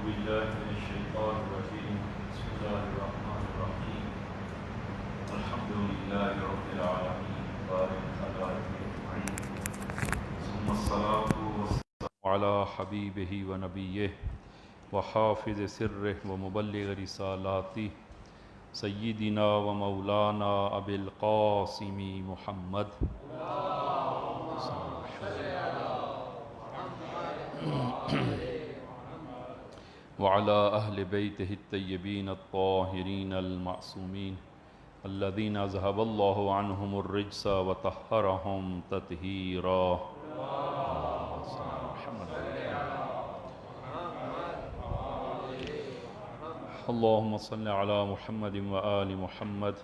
بالله من الشيطان الرجيم بسم الله الرحمن الرحيم الحمد لله رب العالمين بارك الخلائق أجمعين ثم الصلاة والسلام على حبيبه ونبيه وحافظ سره ومبلغ رسالاته سيدنا ومولانا أبي القاسم محمد وعلى أهل بيته الطيبين الطاهرين المعصومين الذين أذهب الله عنهم الرجس وطهرهم تطهيرا اللهم صل على محمد وآل محمد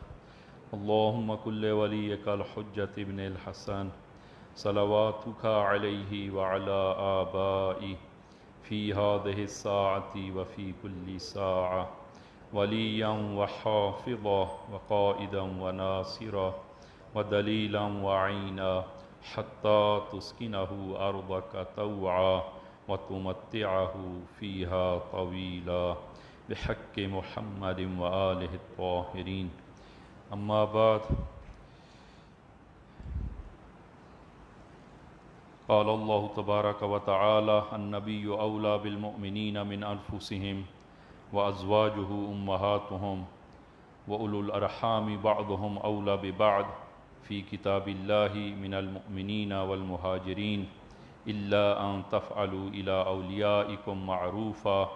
اللهم كل وليك الحجة ابن الحسن صلواتك عليه وعلى آبائه في هذه الساعة وفي كل ساعة وليا وحافظا وقائدا وناصرا ودليلا وعينا حتى تسكنه أرضك طوعا وتمتعه فيها طويلا بحق محمد وآله الطاهرين أما بعد قال الله تبارك وتعالى النبي أولى بالمؤمنين من أنفسهم وأزواجه أمهاتهم وأولو الأرحام بعضهم أولى ببعض في كتاب الله من المؤمنين والمهاجرين إلا أن تفعلوا إلى أوليائكم معروفا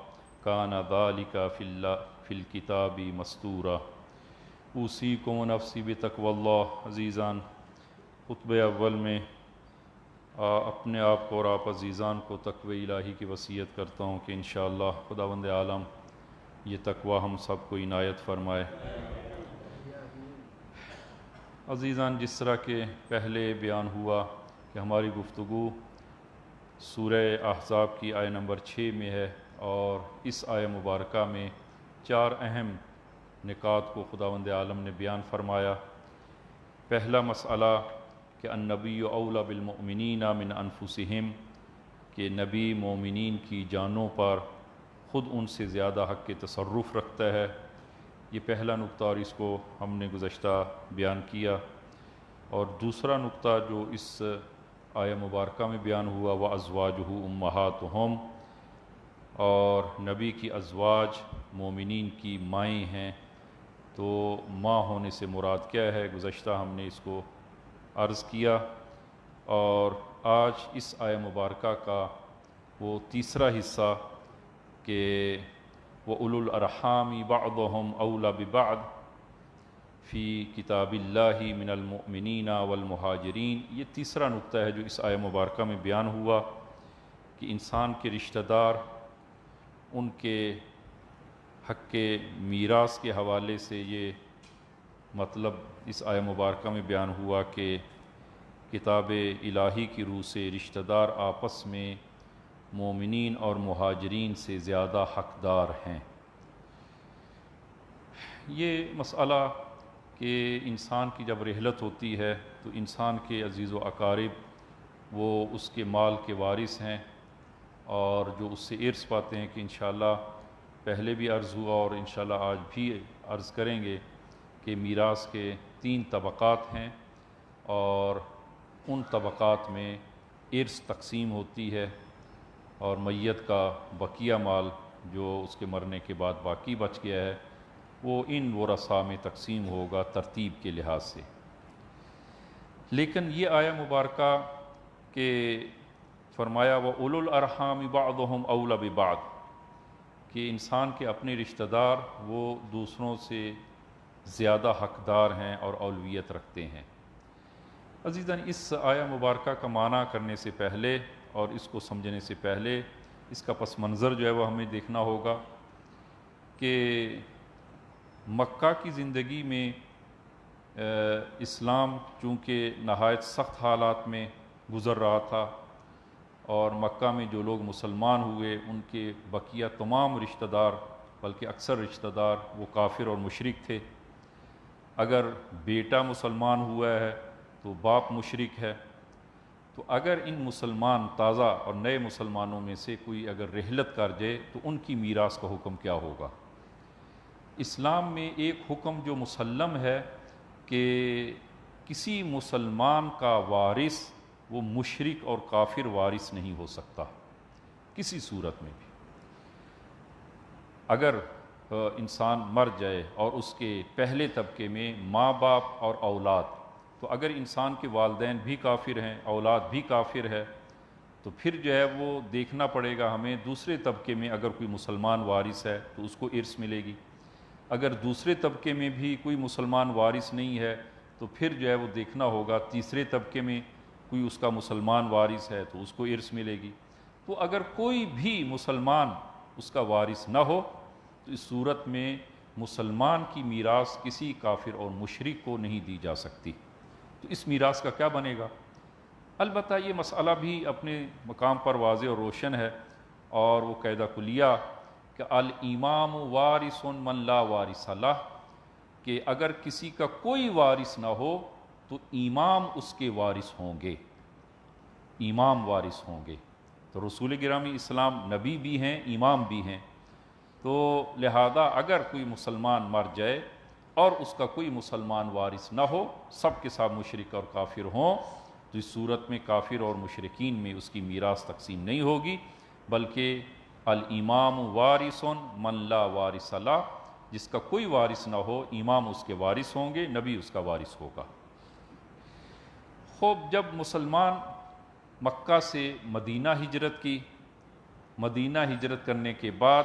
كان ذلك في الكتاب مستورا اوصیکم و نفسی بتقوی اللہ. عزیزان، خطبہ اول میں اپنے آپ کو اور آپ عزیزان کو تقوی الہی کی وصیت کرتا ہوں کہ انشاءاللہ خداوند عالم یہ تقوی ہم سب کو عنایت فرمائے. عزیزان، جس طرح کہ پہلے بیان ہوا کہ ہماری گفتگو سورہ احزاب کی آیہ نمبر 6 میں ہے، اور اس آیہ مبارکہ میں 4 اہم نکات کو خداوند عالم نے بیان فرمایا. پہلا مسئلہ کہ النبی اولی بالمؤمنین من انفسہم، کہ نبی مومنین کی جانوں پر خود ان سے زیادہ حق کے تصرف رکھتا ہے. یہ پہلا نقطہ، اور اس کو ہم نے گزشتہ بیان کیا. اور دوسرا نقطہ جو اس آیہ مبارکہ میں بیان ہوا وَأَزْوَاجُهُ أُمَّهَاتُهُمْ، اور نبی کی ازواج مومنین کی مائیں ہیں. تو ماں ہونے سے مراد کیا ہے، گزشتہ ہم نے اس کو عرض کیا. اور آج اس آیہ مبارکہ کا وہ تیسرا حصہ کہ وَأُولُو الْأَرْحَامِ بَعْضُهُمْ أَوْلَى بِبَعْضٍ فی کتاب اللہ من المؤمنین والمہاجرین، یہ تیسرا نقطہ ہے جو اس آیہ مبارکہ میں بیان ہوا کہ انسان کے رشتہ دار ان کے حق کے میراث کے حوالے سے یہ مطلب اس آیہ مبارکہ میں بیان ہوا کہ کتاب الہی کی روح سے رشتہ دار آپس میں مومنین اور مہاجرین سے زیادہ حقدار ہیں. یہ مسئلہ کہ انسان کی جب رحلت ہوتی ہے تو انسان کے عزیز و اقارب وہ اس کے مال کے وارث ہیں، اور جو اس سے ارث پاتے ہیں، کہ انشاءاللہ پہلے بھی عرض ہوا اور انشاءاللہ آج بھی عرض کریں گے کہ میراث کے 3 طبقات ہیں، اور ان طبقات میں ارث تقسیم ہوتی ہے، اور میت کا بقیہ مال جو اس کے مرنے کے بعد باقی بچ گیا ہے وہ ان ورثاء میں تقسیم ہوگا ترتیب کے لحاظ سے. لیکن یہ آیہ مبارکہ کہ فرمایا وَأُولُو الْأَرْحَامِ بَعْضُهُمْ أَوْلَى بِبَعْضٍ، کہ انسان کے اپنے رشتہ دار وہ دوسروں سے زیادہ حقدار ہیں اور اولویت رکھتے ہیں. عزیزاً، اس آیہ مبارکہ کا معنی کرنے سے پہلے اور اس کو سمجھنے سے پہلے اس کا پس منظر جو ہے وہ ہمیں دیکھنا ہوگا کہ مکہ کی زندگی میں اسلام چونکہ نہایت سخت حالات میں گزر رہا تھا، اور مکہ میں جو لوگ مسلمان ہوئے ان کے بقیہ تمام رشتہ دار، بلکہ اکثر رشتہ دار وہ کافر اور مشرک تھے. اگر بیٹا مسلمان ہوا ہے تو باپ مشرک ہے، تو اگر ان مسلمان تازہ اور نئے مسلمانوں میں سے کوئی اگر رحلت کر جائے تو ان کی میراث کا حکم کیا ہوگا؟ اسلام میں ایک حکم جو مسلم ہے کہ کسی مسلمان کا وارث وہ مشرک اور کافر وارث نہیں ہو سکتا کسی صورت میں بھی۔ اگر انسان مر جائے اور اس کے پہلے طبقے میں ماں باپ اور اولاد، تو اگر انسان کے والدین بھی کافر ہیں، اولاد بھی کافر ہے، تو پھر جو ہے وہ دیکھنا پڑے گا ہمیں دوسرے طبقے میں اگر کوئی مسلمان وارث ہے تو اس کو ارث ملے گی۔ اگر دوسرے طبقے میں بھی کوئی مسلمان وارث نہیں ہے تو پھر جو ہے وہ دیکھنا ہوگا تیسرے طبقے میں کوئی اس کا مسلمان وارث ہے تو اس کو ارث ملے گی۔ تو اگر کوئی بھی مسلمان اس کا وارث نہ ہو تو اس صورت میں مسلمان کی میراث کسی کافر اور مشرک کو نہیں دی جا سکتی۔ تو اس میراث کا کیا بنے گا؟ البتہ یہ مسئلہ بھی اپنے مقام پر واضح اور روشن ہے، اور وہ قاعدہ کلیہ کہ الامام وارث من لا وارث لہ، کہ اگر کسی کا کوئی وارث نہ ہو تو امام اس کے وارث ہوں گے، امام وارث ہوں گے۔ تو رسول گرامی اسلام نبی بھی ہیں، امام بھی ہیں، تو لہذا اگر کوئی مسلمان مر جائے اور اس کا کوئی مسلمان وارث نہ ہو، سب کے ساتھ مشرک اور کافر ہوں، تو اس صورت میں کافر اور مشرکین میں اس کی میراث تقسیم نہیں ہوگی، بلکہ الامام وارث من لا وارث لہ، جس کا کوئی وارث نہ ہو امام اس کے وارث ہوں گے، نبی اس کا وارث ہوگا۔ خوب جب مسلمان مکہ سے مدینہ ہجرت کی، مدینہ ہجرت کرنے کے بعد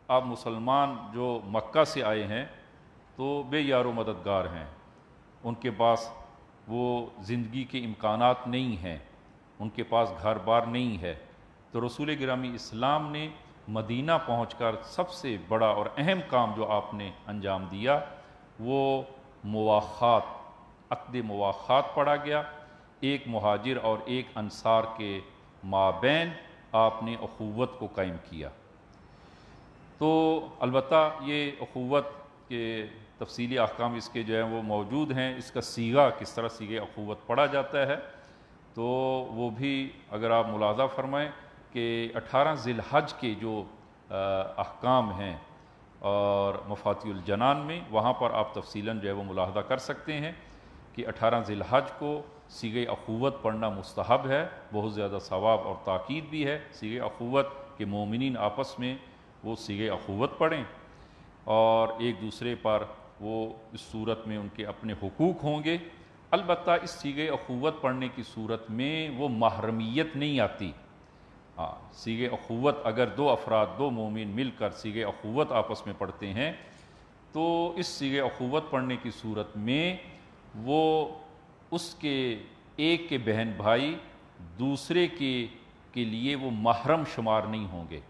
اب مسلمان جو مکہ سے آئے ہیں تو بے یار و مددگار ہیں، ان کے پاس وہ زندگی کے امکانات نہیں ہیں، ان کے پاس گھر بار نہیں ہے، تو رسول گرامی اسلام نے مدینہ پہنچ کر سب سے بڑا اور اہم کام جو آپ نے انجام دیا وہ مواخات، عقد مواخات پڑھا گیا، ایک مہاجر اور ایک انصار کے مابین آپ نے اخوت کو قائم کیا۔ تو البتہ یہ اخوت کے تفصیلی احکام اس کے جو ہیں وہ موجود ہیں، اس کا صیغہ کس طرح صیغہ اخوت پڑھا جاتا ہے تو وہ بھی اگر آپ ملاحظہ فرمائیں کہ 18 ذی الحج کے جو احکام ہیں اور مفاتیح الجنان میں، وہاں پر آپ تفصیلاً جو ہے وہ ملاحظہ کر سکتے ہیں کہ 18 ذی الحج کو صیغہ اخوت پڑھنا مستحب ہے، بہت زیادہ ثواب اور تاکید بھی ہے صیغہ اخوت کہ مومنین آپس میں وہ صیغہ اخوت پڑھیں، اور ایک دوسرے پر وہ اس صورت میں ان کے اپنے حقوق ہوں گے۔ البتہ اس صیغہ اخوت پڑھنے کی صورت میں وہ محرمیت نہیں آتی۔ صیغہ اخوت اگر دو افراد، دو مومن مل کر صیغہ اخوت آپس میں پڑھتے ہیں تو اس صیغہ اخوت پڑھنے کی صورت میں وہ اس کے ایک کے بہن بھائی دوسرے کے لیے وہ محرم شمار نہیں ہوں گے۔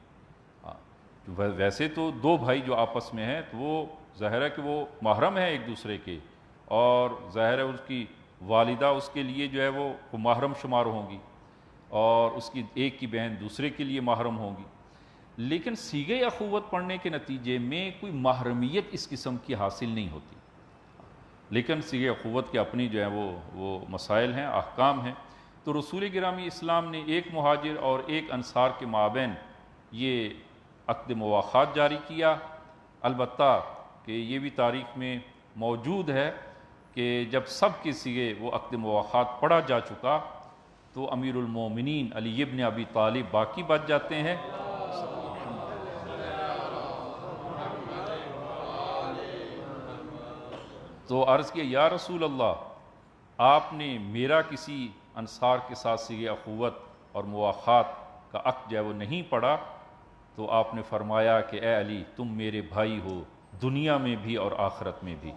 ویسے تو دو بھائی جو آپس میں ہیں تو وہ ظاہر ہے کہ وہ محرم ہیں ایک دوسرے کے، اور ظاہر ہے اس کی والدہ اس کے لیے جو ہے وہ محرم شمار ہوں گی، اور اس کی ایک کی بہن دوسرے کے لیے محرم ہوں گی، لیکن صیغہ اخوت پڑھنے کے نتیجے میں کوئی محرمیت اس قسم کی حاصل نہیں ہوتی، لیکن صیغہ اخوت کے اپنی جو ہیں وہ مسائل ہیں، احکام ہیں۔ تو رسول گرامی اسلام نے ایک مہاجر اور ایک انصار کے مابین یہ عقد مواخات جاری کیا۔ البتہ کہ یہ بھی تاریخ میں موجود ہے کہ جب سب کے صیغے وہ عقد مواخات پڑھا جا چکا تو امیر المومنین علی ابن ابی طالب باقی بچ جاتے ہیں۔ تو عرض کیا یا رسول اللہ، آپ نے میرا کسی انصار کے ساتھ صیغہ اخوت اور مواخات کا عقد جو ہے وہ نہیں پڑھا، تو آپ نے فرمایا کہ اے علی تم میرے بھائی ہو دنیا میں بھی اور آخرت میں بھی۔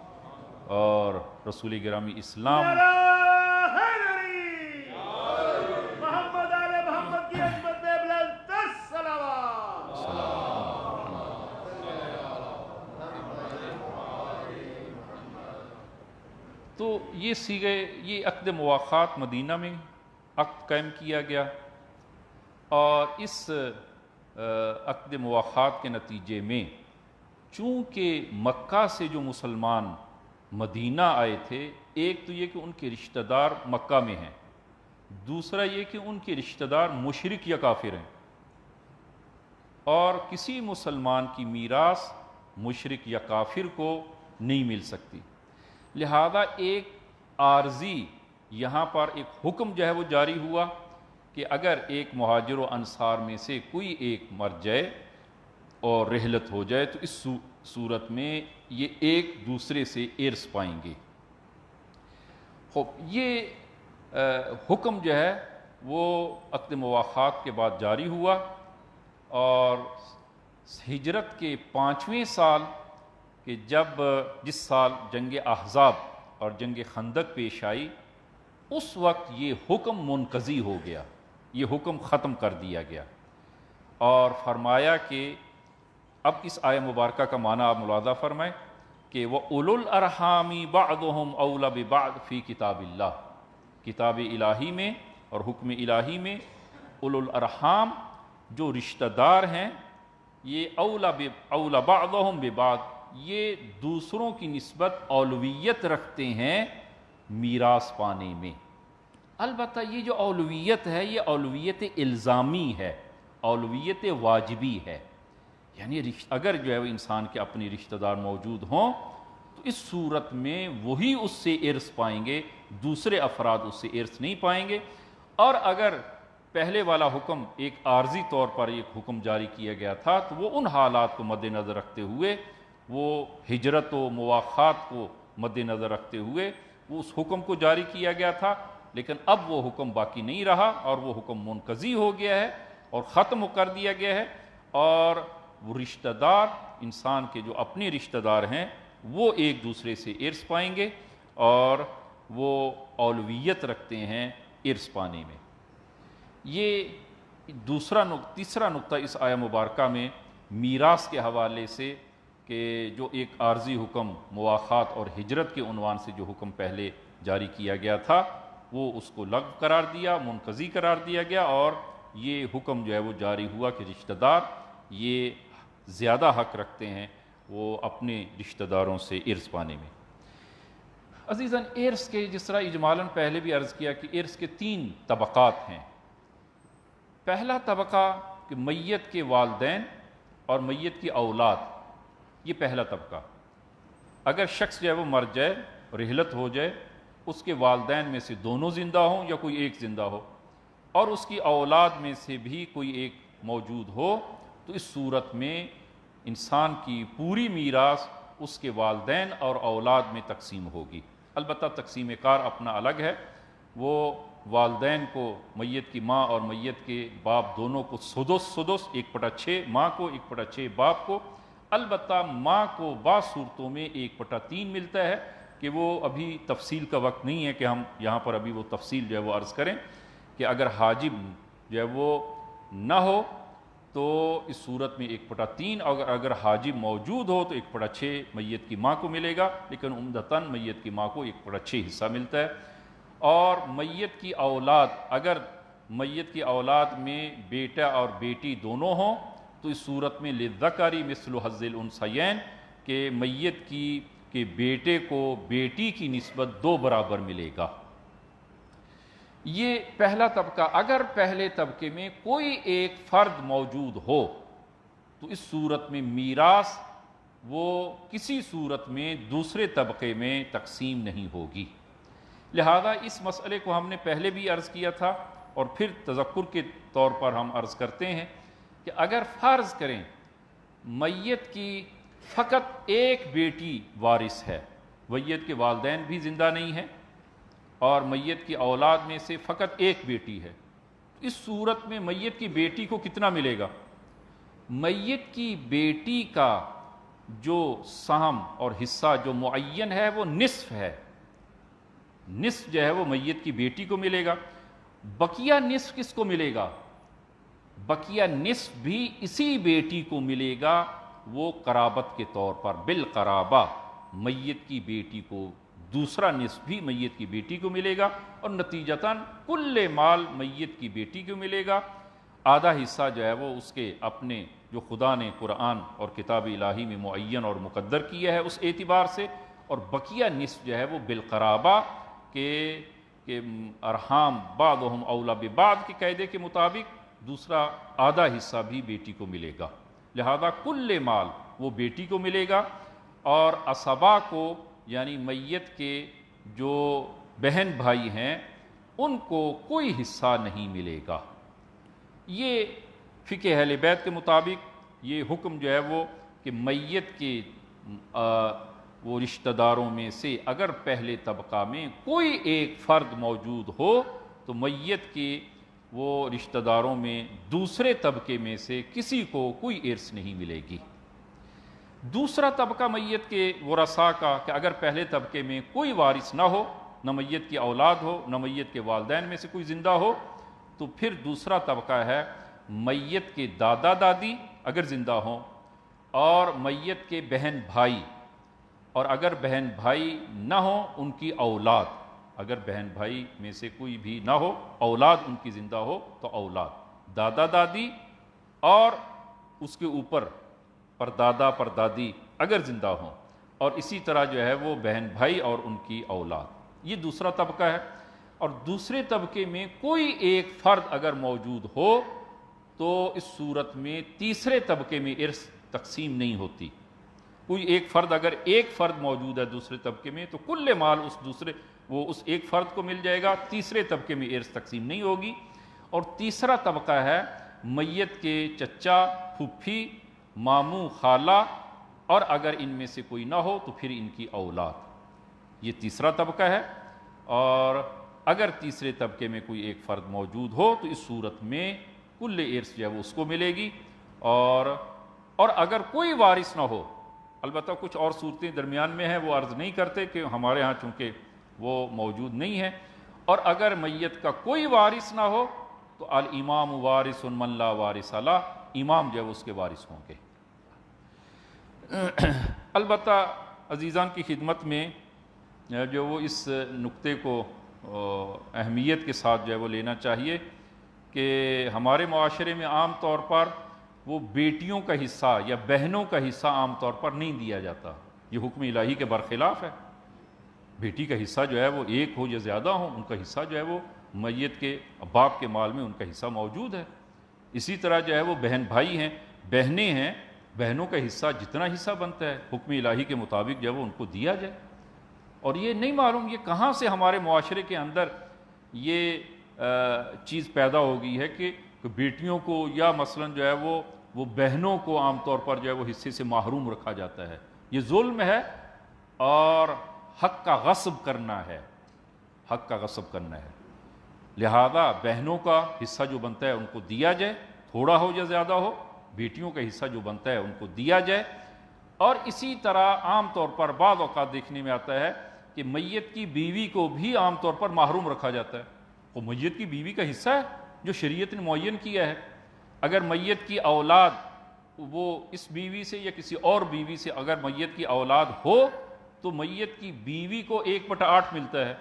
اور رسول گرامی اسلام محمد آل محمد کی عظمت میں بلند تر صلوات۔ تو یہ یہ عقد مواخات مدینہ میں عقد قائم کیا گیا، اور اس عقد مواخات کے نتیجے میں چونکہ مکہ سے جو مسلمان مدینہ آئے تھے، ایک تو یہ کہ ان کے رشتہ دار مکہ میں ہیں، دوسرا یہ کہ ان کے رشتہ دار مشرک یا کافر ہیں، اور کسی مسلمان کی میراث مشرک یا کافر کو نہیں مل سکتی۔ لہذا ایک عارضی یہاں پر ایک حکم جو ہے وہ جاری ہوا کہ اگر ایک مہاجر و انصار میں سے کوئی ایک مر جائے اور رحلت ہو جائے تو اس صورت میں یہ ایک دوسرے سے ارث پائیں گے۔ یہ حکم جو ہے وہ عقد مواخات کے بعد جاری ہوا، اور ہجرت کے 5ویں سال کہ جس سال جنگ احزاب اور جنگ خندق پیش آئی، اس وقت یہ حکم منقضی ہو گیا، یہ حکم ختم کر دیا گیا، اور فرمایا کہ اب اس آیہ مبارکہ کا معنی آپ ملاحظہ فرمائیں کہ وَأُولُو الْأَرْحَامِ بَعْضُهُمْ أَوْلَى بِبَعْضٍ فِي کتاب اللہ، کتاب الہی میں اور حکم الہی میں اولو الارحام جو رشتہ دار ہیں یہ اولا بعضهم ببعض، یہ دوسروں کی نسبت اولویت رکھتے ہیں میراث پانے میں۔ البتہ یہ جو اولویت ہے یہ اولویت الزامی ہے، اولویت واجبی ہے، یعنی اگر جو ہے وہ انسان کے اپنے رشتہ دار موجود ہوں تو اس صورت میں وہی اس سے ارث پائیں گے، دوسرے افراد اس سے ارث نہیں پائیں گے۔ اور اگر پہلے والا حکم ایک عارضی طور پر ایک حکم جاری کیا گیا تھا تو وہ ان حالات کو مد نظر رکھتے ہوئے، وہ ہجرت و مواخات کو مد نظر رکھتے ہوئے وہ اس حکم کو جاری کیا گیا تھا، لیکن اب وہ حکم باقی نہیں رہا اور وہ حکم منقضی ہو گیا ہے اور ختم کر دیا گیا ہے، اور وہ رشتہ دار انسان کے جو اپنے رشتہ دار ہیں وہ ایک دوسرے سے ارث پائیں گے اور وہ اولویت رکھتے ہیں ارث پانے میں۔ یہ تیسرا نقطہ اس آیہ مبارکہ میں میراث کے حوالے سے کہ جو ایک عارضی حکم مواخات اور ہجرت کے عنوان سے جو حکم پہلے جاری کیا گیا تھا وہ اس کو لغو قرار دیا، منقضی قرار دیا گیا، اور یہ حکم جو ہے وہ جاری ہوا کہ رشتہ دار یہ زیادہ حق رکھتے ہیں وہ اپنے رشتہ داروں سے ارث پانے میں۔ عزیزاً، ارث کے جس طرح اجمالاً پہلے بھی عرض کیا کہ ارث کے 3 طبقات ہیں۔ پہلا طبقہ کہ میت کے والدین اور میت کی اولاد، یہ پہلا طبقہ۔ اگر شخص جو ہے وہ مر جائے، رحلت ہو جائے، اس کے والدین میں سے دونوں زندہ ہوں یا کوئی ایک زندہ ہو، اور اس کی اولاد میں سے بھی کوئی ایک موجود ہو، تو اس صورت میں انسان کی پوری میراث اس کے والدین اور اولاد میں تقسیم ہوگی۔ البتہ تقسیم کار اپنا الگ ہے، وہ والدین کو، میت کی ماں اور میت کے باپ دونوں کو سدس 1/6 ماں کو، 1/6 باپ کو۔ البتہ ماں کو بعض صورتوں میں 1/3 ملتا ہے کہ وہ ابھی تفصیل کا وقت نہیں ہے کہ ہم یہاں پر ابھی وہ تفصیل جو ہے وہ عرض کریں کہ اگر حاجب جو ہے وہ نہ ہو تو اس صورت میں 1/3، اگر حاجب موجود ہو تو 1/6 میت کی ماں کو ملے گا، لیکن عمدتاً میت کی ماں کو 1/6 حصہ ملتا ہے۔ اور میت کی اولاد، اگر میت کی اولاد میں بیٹا اور بیٹی دونوں ہوں تو اس صورت میں للذکر مثل حظ الانثیین کہ میت کے بیٹے کو بیٹی کی نسبت 2 برابر ملے گا۔ یہ پہلا طبقہ۔ اگر پہلے طبقے میں کوئی ایک فرد موجود ہو تو اس صورت میں میراث وہ کسی صورت میں دوسرے طبقے میں تقسیم نہیں ہوگی۔ لہذا اس مسئلے کو ہم نے پہلے بھی عرض کیا تھا اور پھر تذکر کے طور پر ہم عرض کرتے ہیں کہ اگر فرض کریں میت کی فقط ایک بیٹی وارث ہے، میت کے والدین بھی زندہ نہیں ہیں اور میت کی اولاد میں سے فقط ایک بیٹی ہے، اس صورت میں میت کی بیٹی کو کتنا ملے گا؟ میت کی بیٹی کا جو سہم اور حصہ جو معین ہے وہ نصف ہے، نصف جو ہے وہ میت کی بیٹی کو ملے گا۔ بقیہ نصف کس کو ملے گا؟ بقیہ نصف بھی اسی بیٹی کو ملے گا، وہ قرابت کے طور پر بالقرابہ میت کی بیٹی کو دوسرا نصف بھی میت کی بیٹی کو ملے گا، اور نتیجتاً کل مال میت کی بیٹی کو ملے گا۔ آدھا حصہ جو ہے وہ اس کے اپنے جو خدا نے قرآن اور کتاب الہی میں معین اور مقدر کیا ہے اس اعتبار سے، اور بقیہ نصف جو ہے وہ بالقرابہ کہ کہ ارحام بعضهم اولا ببعض کے قاعدے کے مطابق دوسرا آدھا حصہ بھی بیٹی کو ملے گا، لہذا کل مال وہ بیٹی کو ملے گا، اور اسبا کو یعنی میت کے جو بہن بھائی ہیں ان کو کوئی حصہ نہیں ملے گا۔ یہ فقہ اہل بیت کے مطابق یہ حکم جو ہے وہ کہ میت کے وہ رشتہ داروں میں سے اگر پہلے طبقہ میں کوئی ایک فرد موجود ہو تو میت کے وہ رشتہ داروں میں دوسرے طبقے میں سے کسی کو کوئی ارث نہیں ملے گی۔ دوسرا طبقہ میت کے ورثاء کا کہ اگر پہلے طبقے میں کوئی وارث نہ ہو، نہ میت کی اولاد ہو، نہ میت کے والدین میں سے کوئی زندہ ہو، تو پھر دوسرا طبقہ ہے میت کے دادا دادی اگر زندہ ہوں، اور میت کے بہن بھائی، اور اگر بہن بھائی نہ ہوں ان کی اولاد، اگر بہن بھائی میں سے کوئی بھی نہ ہو، اولاد ان کی زندہ ہو تو اولاد، دادا دادی اور اس کے اوپر پردادا پردادی اگر زندہ ہوں، اور اسی طرح جو ہے وہ بہن بھائی اور ان کی اولاد، یہ دوسرا طبقہ ہے۔ اور دوسرے طبقے میں کوئی ایک فرد اگر موجود ہو تو اس صورت میں تیسرے طبقے میں ارث تقسیم نہیں ہوتی۔ کوئی ایک فرد اگر ایک فرد موجود ہے دوسرے طبقے میں تو کل مال اس ایک فرد کو مل جائے گا، تیسرے طبقے میں ارث تقسیم نہیں ہوگی۔ اور تیسرا طبقہ ہے میت کے چچا، پھپھی، ماموں، خالہ، اور اگر ان میں سے کوئی نہ ہو تو پھر ان کی اولاد، یہ تیسرا طبقہ ہے۔ اور اگر تیسرے طبقے میں کوئی ایک فرد موجود ہو تو اس صورت میں کل ارث جو ہے وہ اس کو ملے گی۔ اور اگر کوئی وارث نہ ہو، البتہ کچھ اور صورتیں درمیان میں ہیں وہ عرض نہیں کرتے کہ ہمارے ہاں چونکہ وہ موجود نہیں ہے، اور اگر میت کا کوئی وارث نہ ہو تو الامام وارث من لا وارث لہ، امام جو ہے اس کے وارث ہوں گے۔ البتہ عزیزان کی خدمت میں جو وہ اس نقطے کو اہمیت کے ساتھ جو ہے وہ لینا چاہیے کہ ہمارے معاشرے میں عام طور پر وہ بیٹیوں کا حصہ یا بہنوں کا حصہ عام طور پر نہیں دیا جاتا، یہ حکم الہی کے برخلاف ہے۔ بیٹی کا حصہ جو ہے وہ ایک ہو یا زیادہ ہو، ان کا حصہ جو ہے وہ میت کے باپ کے مال میں ان کا حصہ موجود ہے۔ اسی طرح جو ہے وہ بہن بھائی ہیں، بہنیں ہیں، بہنوں کا حصہ جتنا حصہ بنتا ہے حکم الہی کے مطابق جو ہے وہ ان کو دیا جائے۔ اور یہ نہیں معلوم یہ کہاں سے ہمارے معاشرے کے اندر یہ چیز پیدا ہو گئی ہے کہ بیٹیوں کو یا مثلا جو ہے وہ بہنوں کو عام طور پر جو ہے وہ حصے سے محروم رکھا جاتا ہے۔ یہ ظلم ہے اور حق کا غصب کرنا ہے، حق کا غصب کرنا ہے۔ لہذا بہنوں کا حصہ جو بنتا ہے ان کو دیا جائے، تھوڑا ہو یا زیادہ ہو، بیٹیوں کا حصہ جو بنتا ہے ان کو دیا جائے۔ اور اسی طرح عام طور پر بعض اوقات دیکھنے میں آتا ہے کہ میت کی بیوی کو بھی عام طور پر محروم رکھا جاتا ہے۔ وہ میت کی بیوی کا حصہ ہے جو شریعت نے معین کیا ہے۔ اگر میت کی اولاد وہ اس بیوی سے یا کسی اور بیوی سے اگر میت کی اولاد ہو تو میت کی بیوی کو 1/8 ملتا ہے،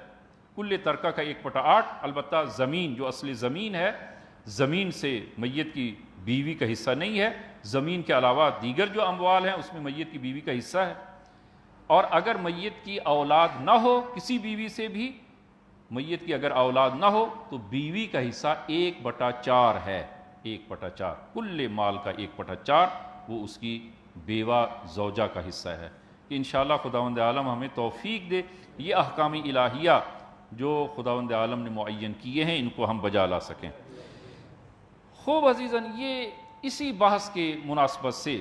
کل ترکہ کا 1/8۔ البتہ زمین جو اصلی زمین ہے، زمین سے میت کی بیوی کا حصہ نہیں ہے، زمین کے علاوہ دیگر جو اموال ہیں اس میں میت کی بیوی کا حصہ ہے۔ اور اگر میت کی اولاد نہ ہو کسی بیوی سے بھی، میت کی اگر اولاد نہ ہو تو بیوی کا حصہ 1/4 ہے، 1/4 کل مال کا 1/4 وہ اس کی بیوہ زوجہ کا حصہ ہے۔ کہ انشاءاللہ خداوند عالم ہمیں توفیق دے یہ احکام الہیہ جو خداوند عالم نے معین کیے ہیں ان کو ہم بجا لا سکیں۔ خوب عزیزاً، یہ اسی بحث کے مناسبت سے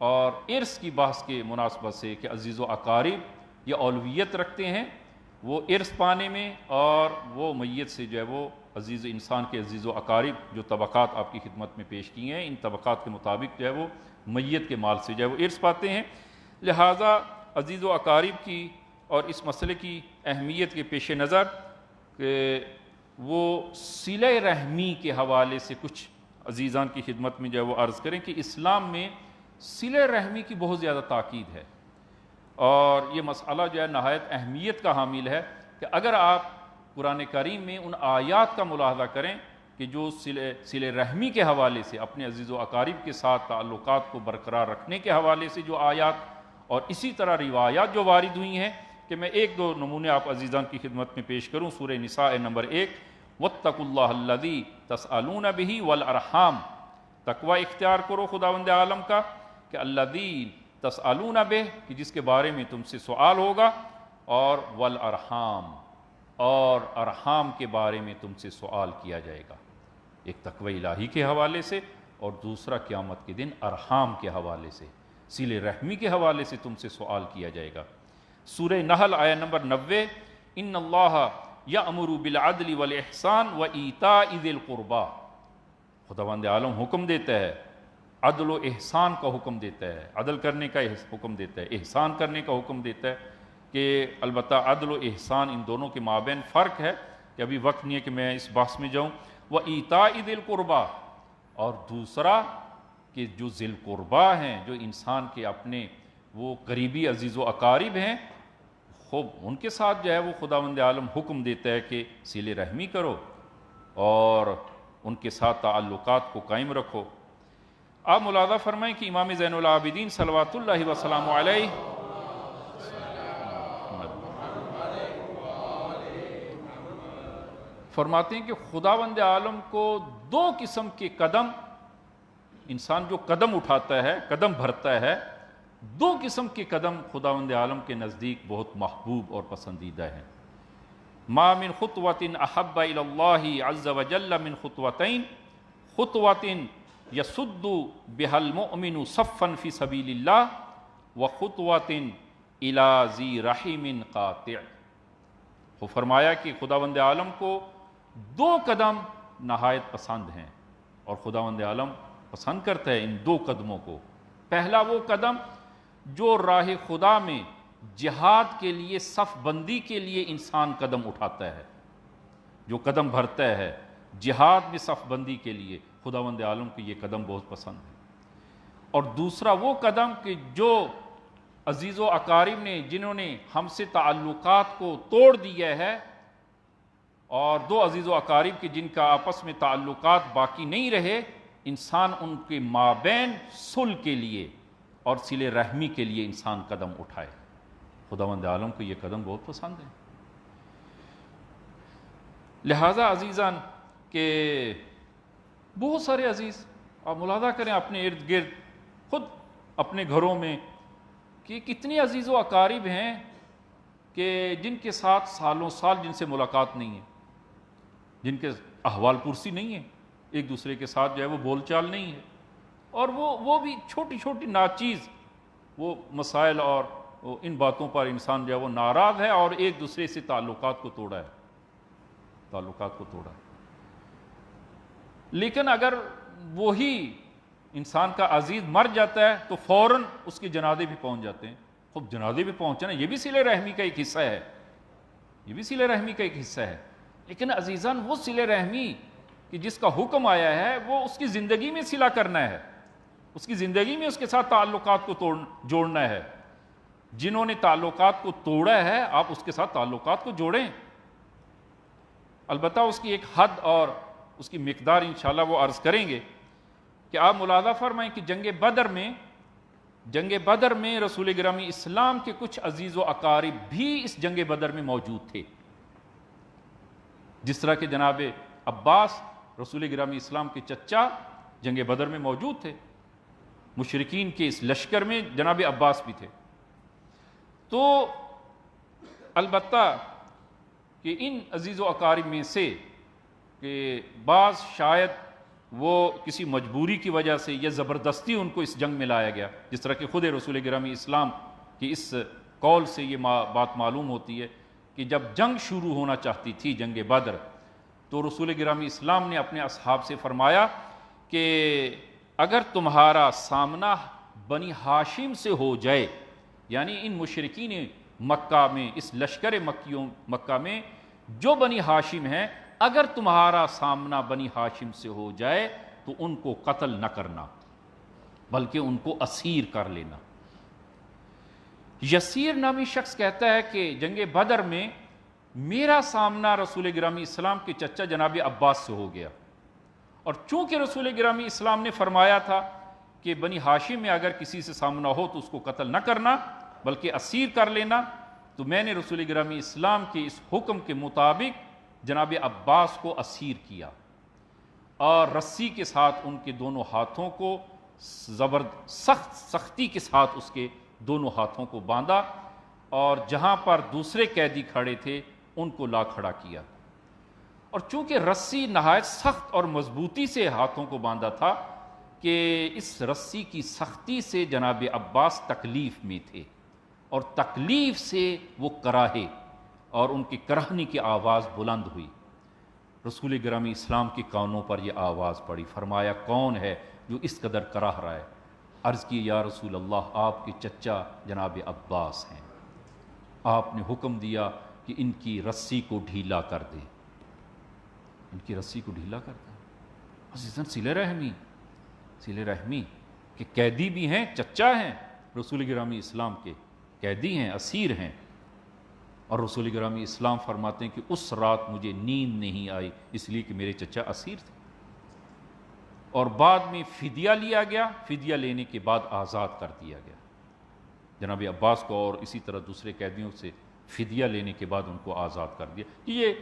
اور ارث کی بحث کے مناسبت سے کہ عزیز و اقارب یہ اولویت رکھتے ہیں وہ ارث پانے میں، اور وہ میت سے جو ہے وہ عزیز انسان کے عزیز و اقارب جو طبقات آپ کی خدمت میں پیش کیے ہیں ان طبقات کے مطابق جو ہے وہ میت کے مال سے جو ہے وہ ارث پاتے ہیں۔ لہٰذا عزیز و اقارب کی اور اس مسئلے کی اہمیت کے پیش نظر کہ وہ صلہ رحمی کے حوالے سے کچھ عزیزان کی خدمت میں جو ہے وہ عرض کریں کہ اسلام میں صلہ رحمی کی بہت زیادہ تاکید ہے، اور یہ مسئلہ جو ہے نہایت اہمیت کا حامل ہے کہ اگر آپ قرآن کریم میں ان آیات کا ملاحظہ کریں کہ جو صلہ رحمی کے حوالے سے اپنے عزیز و اقارب کے ساتھ تعلقات کو برقرار رکھنے کے حوالے سے جو آیات اور اسی طرح روایات جو وارد ہوئی ہیں کہ میں ایک دو نمونے آپ عزیزان کی خدمت میں پیش کروں. سورہ نساء نمبر 1، واتقوا اللہ الذی تسألون بہ والارحام، تقوی اختیار کرو خداوند عالم کا کہ الذی تسألون بہ، کہ جس کے بارے میں تم سے سوال ہوگا، اور والارحام، اور ارحام کے بارے میں تم سے سوال کیا جائے گا. ایک تقوی الہی کے حوالے سے، اور دوسرا قیامت کے دن ارحام کے حوالے سے، صلہ رحمی کے حوالے سے تم سے سوال کیا جائے گا. سورہ نحل آیہ نمبر 90، ان اللہ یأمر بالعدل والاحسان وایتاء ذی القربی، خداوند عالم حکم دیتا ہے، عدل و احسان کا حکم دیتا ہے، عدل کرنے کا حکم دیتا ہے، احسان کرنے کا حکم دیتا ہے. کہ البتہ عدل و احسان ان دونوں کے مابین فرق ہے، کہ ابھی وقت نہیں ہے کہ میں اس بحث میں جاؤں. وایتاء ذی القربی، اور دوسرا کہ جو ذی القربی ہیں، جو انسان کے اپنے وہ قریبی عزیز و اقارب ہیں، خوب ان کے ساتھ جو ہے وہ خداوند عالم حکم دیتا ہے کہ صلہ رحمی کرو اور ان کے ساتھ تعلقات کو قائم رکھو. آپ ملاحظہ فرمائیں کہ امام زین العابدین صلوات اللہ وسلام علیہ فرماتے ہیں کہ خداوند عالم کو دو قسم کے قدم، انسان جو قدم اٹھاتا ہے، قدم بھرتا ہے، دو قسم کے قدم خداوند عالم کے نزدیک بہت محبوب اور پسندیدہ ہیں. ما من خطوۃ احب الی اللہ عز وجل من خطوتین، خطوۃ یسد بها المؤمن صفا فی سبیل اللہ وخطوۃ الی ذی رحم قاطع. وہ فرمایا کہ خداوند عالم کو دو قدم نہایت پسند ہیں، اور خداوند عالم پسند کرتا ہے ان دو قدموں کو. پہلا وہ قدم جو راہ خدا میں جہاد کے لیے، صف بندی کے لیے انسان قدم اٹھاتا ہے، جو قدم بھرتا ہے جہاد میں صف بندی کے لیے، خداوند عالم کو یہ قدم بہت پسند ہے. اور دوسرا وہ قدم کہ جو عزیز و اقارب نے، جنہوں نے ہم سے تعلقات کو توڑ دیا ہے، اور دو عزیز و اقارب کے جن کا آپس میں تعلقات باقی نہیں رہے، انسان ان کے مابین صلح کے لیے اور صلہ رحمی کے لیے انسان قدم اٹھائے. خداوند عالم کو یہ قدم بہت پسند ہے. لہذا عزیزان کہ بہت سارے عزیز، آپ ملاحظہ کریں اپنے ارد گرد، خود اپنے گھروں میں، کہ کتنے عزیز و اقارب ہیں کہ جن کے ساتھ سالوں سال جن سے ملاقات نہیں ہے، جن کے احوال پرسی نہیں ہے، ایک دوسرے کے ساتھ جو ہے وہ بول چال نہیں ہے، اور وہ بھی چھوٹی چھوٹی ناچیز وہ مسائل اور ان باتوں پر انسان جو ہے وہ ناراض ہے، اور ایک دوسرے سے تعلقات کو توڑا ہے، تعلقات کو توڑا ہے. لیکن اگر وہی انسان کا عزیز مر جاتا ہے تو فوراً اس کے جنازے بھی پہنچ جاتے ہیں. خب جنازے بھی پہنچنا یہ بھی صلہ رحمی کا ایک حصہ ہے، یہ بھی صلہ رحمی کا ایک حصہ ہے. لیکن عزیزان وہ صلہ رحمی کہ جس کا حکم آیا ہے وہ اس کی زندگی میں صلہ کرنا ہے، اس کی زندگی میں اس کے ساتھ تعلقات کو جوڑنا ہے. جنہوں نے تعلقات کو توڑا ہے آپ اس کے ساتھ تعلقات کو جوڑیں. البتہ اس کی ایک حد اور اس کی مقدار انشاءاللہ وہ عرض کریں گے. کہ آپ ملاحظہ فرمائیں کہ جنگ بدر میں رسول گرامی اسلام کے کچھ عزیز و اقارب بھی اس جنگ بدر میں موجود تھے. جس طرح کہ جناب عباس رسول گرامی اسلام کے چچا جنگ بدر میں موجود تھے، مشرکین کے اس لشکر میں جناب عباس بھی تھے. تو البتہ کہ ان عزیز و اقارب میں سے کہ بعض شاید وہ کسی مجبوری کی وجہ سے یا زبردستی ان کو اس جنگ میں لایا گیا، جس طرح کہ خود رسول گرامی اسلام کی اس قول سے یہ بات معلوم ہوتی ہے کہ جب جنگ شروع ہونا چاہتی تھی جنگ بدر، تو رسول گرامی اسلام نے اپنے اصحاب سے فرمایا کہ اگر تمہارا سامنا بنی ہاشم سے ہو جائے، یعنی ان مشرکین مکہ میں، اس لشکر مکہ میں جو بنی ہاشم ہیں، اگر تمہارا سامنا بنی ہاشم سے ہو جائے تو ان کو قتل نہ کرنا بلکہ ان کو اسیر کر لینا. یسیر نامی شخص کہتا ہے کہ جنگ بدر میں میرا سامنا رسول گرامی اسلام کے چچا جناب عباس سے ہو گیا، اور چونکہ رسول گرامی اسلام نے فرمایا تھا کہ بنی ہاشم میں اگر کسی سے سامنا ہو تو اس کو قتل نہ کرنا بلکہ اسیر کر لینا، تو میں نے رسول گرامی اسلام کے اس حکم کے مطابق جناب عباس کو اسیر کیا اور رسی کے ساتھ ان کے دونوں ہاتھوں کو سختی کے ساتھ اس کے دونوں ہاتھوں کو باندھا، اور جہاں پر دوسرے قیدی کھڑے تھے ان کو لا کھڑا کیا، اور چونکہ رسی نہایت سخت اور مضبوطی سے ہاتھوں کو باندھا تھا کہ اس رسی کی سختی سے جناب عباس تکلیف میں تھے، اور تکلیف سے وہ کراہے اور ان کی کراہنی کی آواز بلند ہوئی۔ رسول گرامی اسلام کے کانوں پر یہ آواز پڑی، فرمایا کون ہے جو اس قدر کراہ رہا ہے؟ عرض کی یا رسول اللہ آپ کے چچا جناب عباس ہیں، آپ نے حکم دیا کہ ان کی رسی کو ڈھیلا کر دیں، ان کی رسی کو ڈھیلا کر دیں۔ عزیزاً صلہ رحمی کہ قیدی بھی ہیں، چچا ہیں، رسول گرامی اسلام کے قیدی ہیں، اسیر ہیں، اور رسول گرامی اسلام فرماتے ہیں کہ اس رات مجھے نیند نہیں آئی اس لیے کہ میرے چچا اسیر تھے، اور بعد میں فدیہ لیا گیا، فدیہ لینے کے بعد آزاد کر دیا گیا جناب عباس کو، اور اسی طرح دوسرے قیدیوں سے فدیہ لینے کے بعد ان کو آزاد کر دیا۔ یہ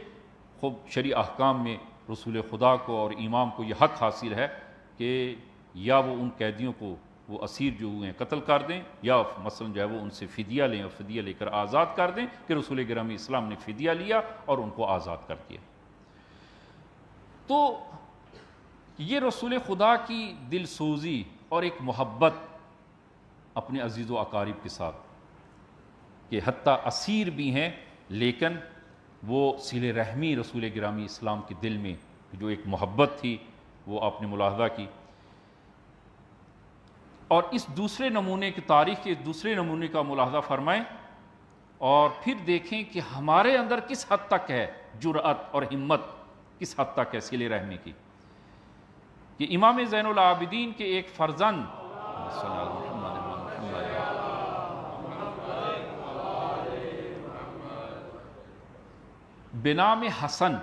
خوب شرعی احکام میں رسول خدا کو اور امام کو یہ حق حاصل ہے کہ یا وہ ان قیدیوں کو وہ اسیر جو ہوئے ہیں قتل کر دیں، یا مثلا جو ہے وہ ان سے فدیہ لیں اور فدیہ لے کر آزاد کر دیں، کہ رسول گرامی اسلام نے فدیہ لیا اور ان کو آزاد کر دیا۔ تو یہ رسول خدا کی دل سوزی اور ایک محبت اپنے عزیز و اقارب کے ساتھ، کہ حتیٰ اسیر بھی ہیں لیکن وہ صلہ رحمی رسول گرامی اسلام کے دل میں جو ایک محبت تھی وہ آپ نے ملاحظہ کی۔ اور اس دوسرے نمونے کی تاریخ کے دوسرے نمونے کا ملاحظہ فرمائیں اور پھر دیکھیں کہ ہمارے اندر کس حد تک ہے جرأت اور ہمت، کس حد تک ہے صلہ رحمی کی، کہ امام زین العابدین کے ایک فرزند بنام حسن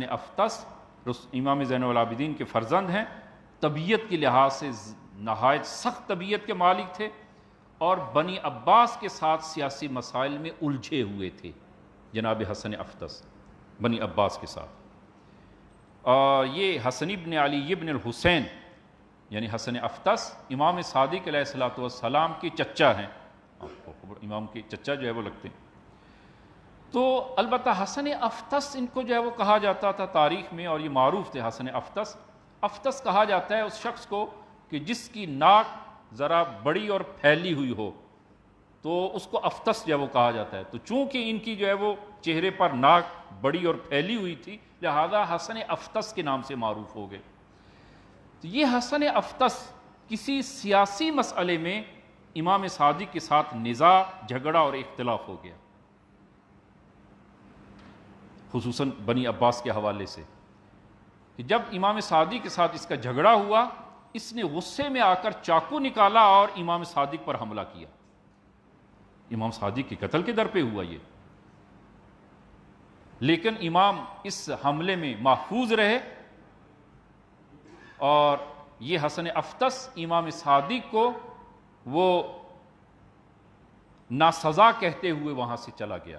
افطس امام زین العابدین کے فرزند ہیں، طبیعت کے لحاظ سے نہایت سخت طبیعت کے مالک تھے، اور بنی عباس کے ساتھ سیاسی مسائل میں الجھے ہوئے تھے جناب حسن افطس بنی عباس کے ساتھ۔ یہ حسن ابن علی ابن الحسین یعنی حسن افطس امام صادق علیہ السلام کے چچا ہیں، امام کے چچا جو ہے وہ لگتے ہیں۔ تو البتہ حسن افطس ان کو جو ہے وہ کہا جاتا تھا تاریخ میں، اور یہ معروف تھے حسن افطس۔ افطس کہا جاتا ہے اس شخص کو کہ جس کی ناک ذرا بڑی اور پھیلی ہوئی ہو، تو اس کو افطس جو ہے وہ کہا جاتا ہے۔ تو چونکہ ان کی جو ہے وہ چہرے پر ناک بڑی اور پھیلی ہوئی تھی، لہذا حسن افطس کے نام سے معروف ہو گئے۔ تو یہ حسن افطس کسی سیاسی مسئلے میں امام صادق کے ساتھ نزاع، جھگڑا اور اختلاف ہو گیا، خصوصاً بنی عباس کے حوالے سے، کہ جب امام صادق کے ساتھ اس کا جھگڑا ہوا، اس نے غصے میں آ کر چاقو نکالا اور امام صادق پر حملہ کیا۔ امام صادق کے قتل کے در پہ ہوا یہ، لیکن امام اس حملے میں محفوظ رہے، اور یہ حسن افطس امام صادق کو وہ ناسزا کہتے ہوئے وہاں سے چلا گیا،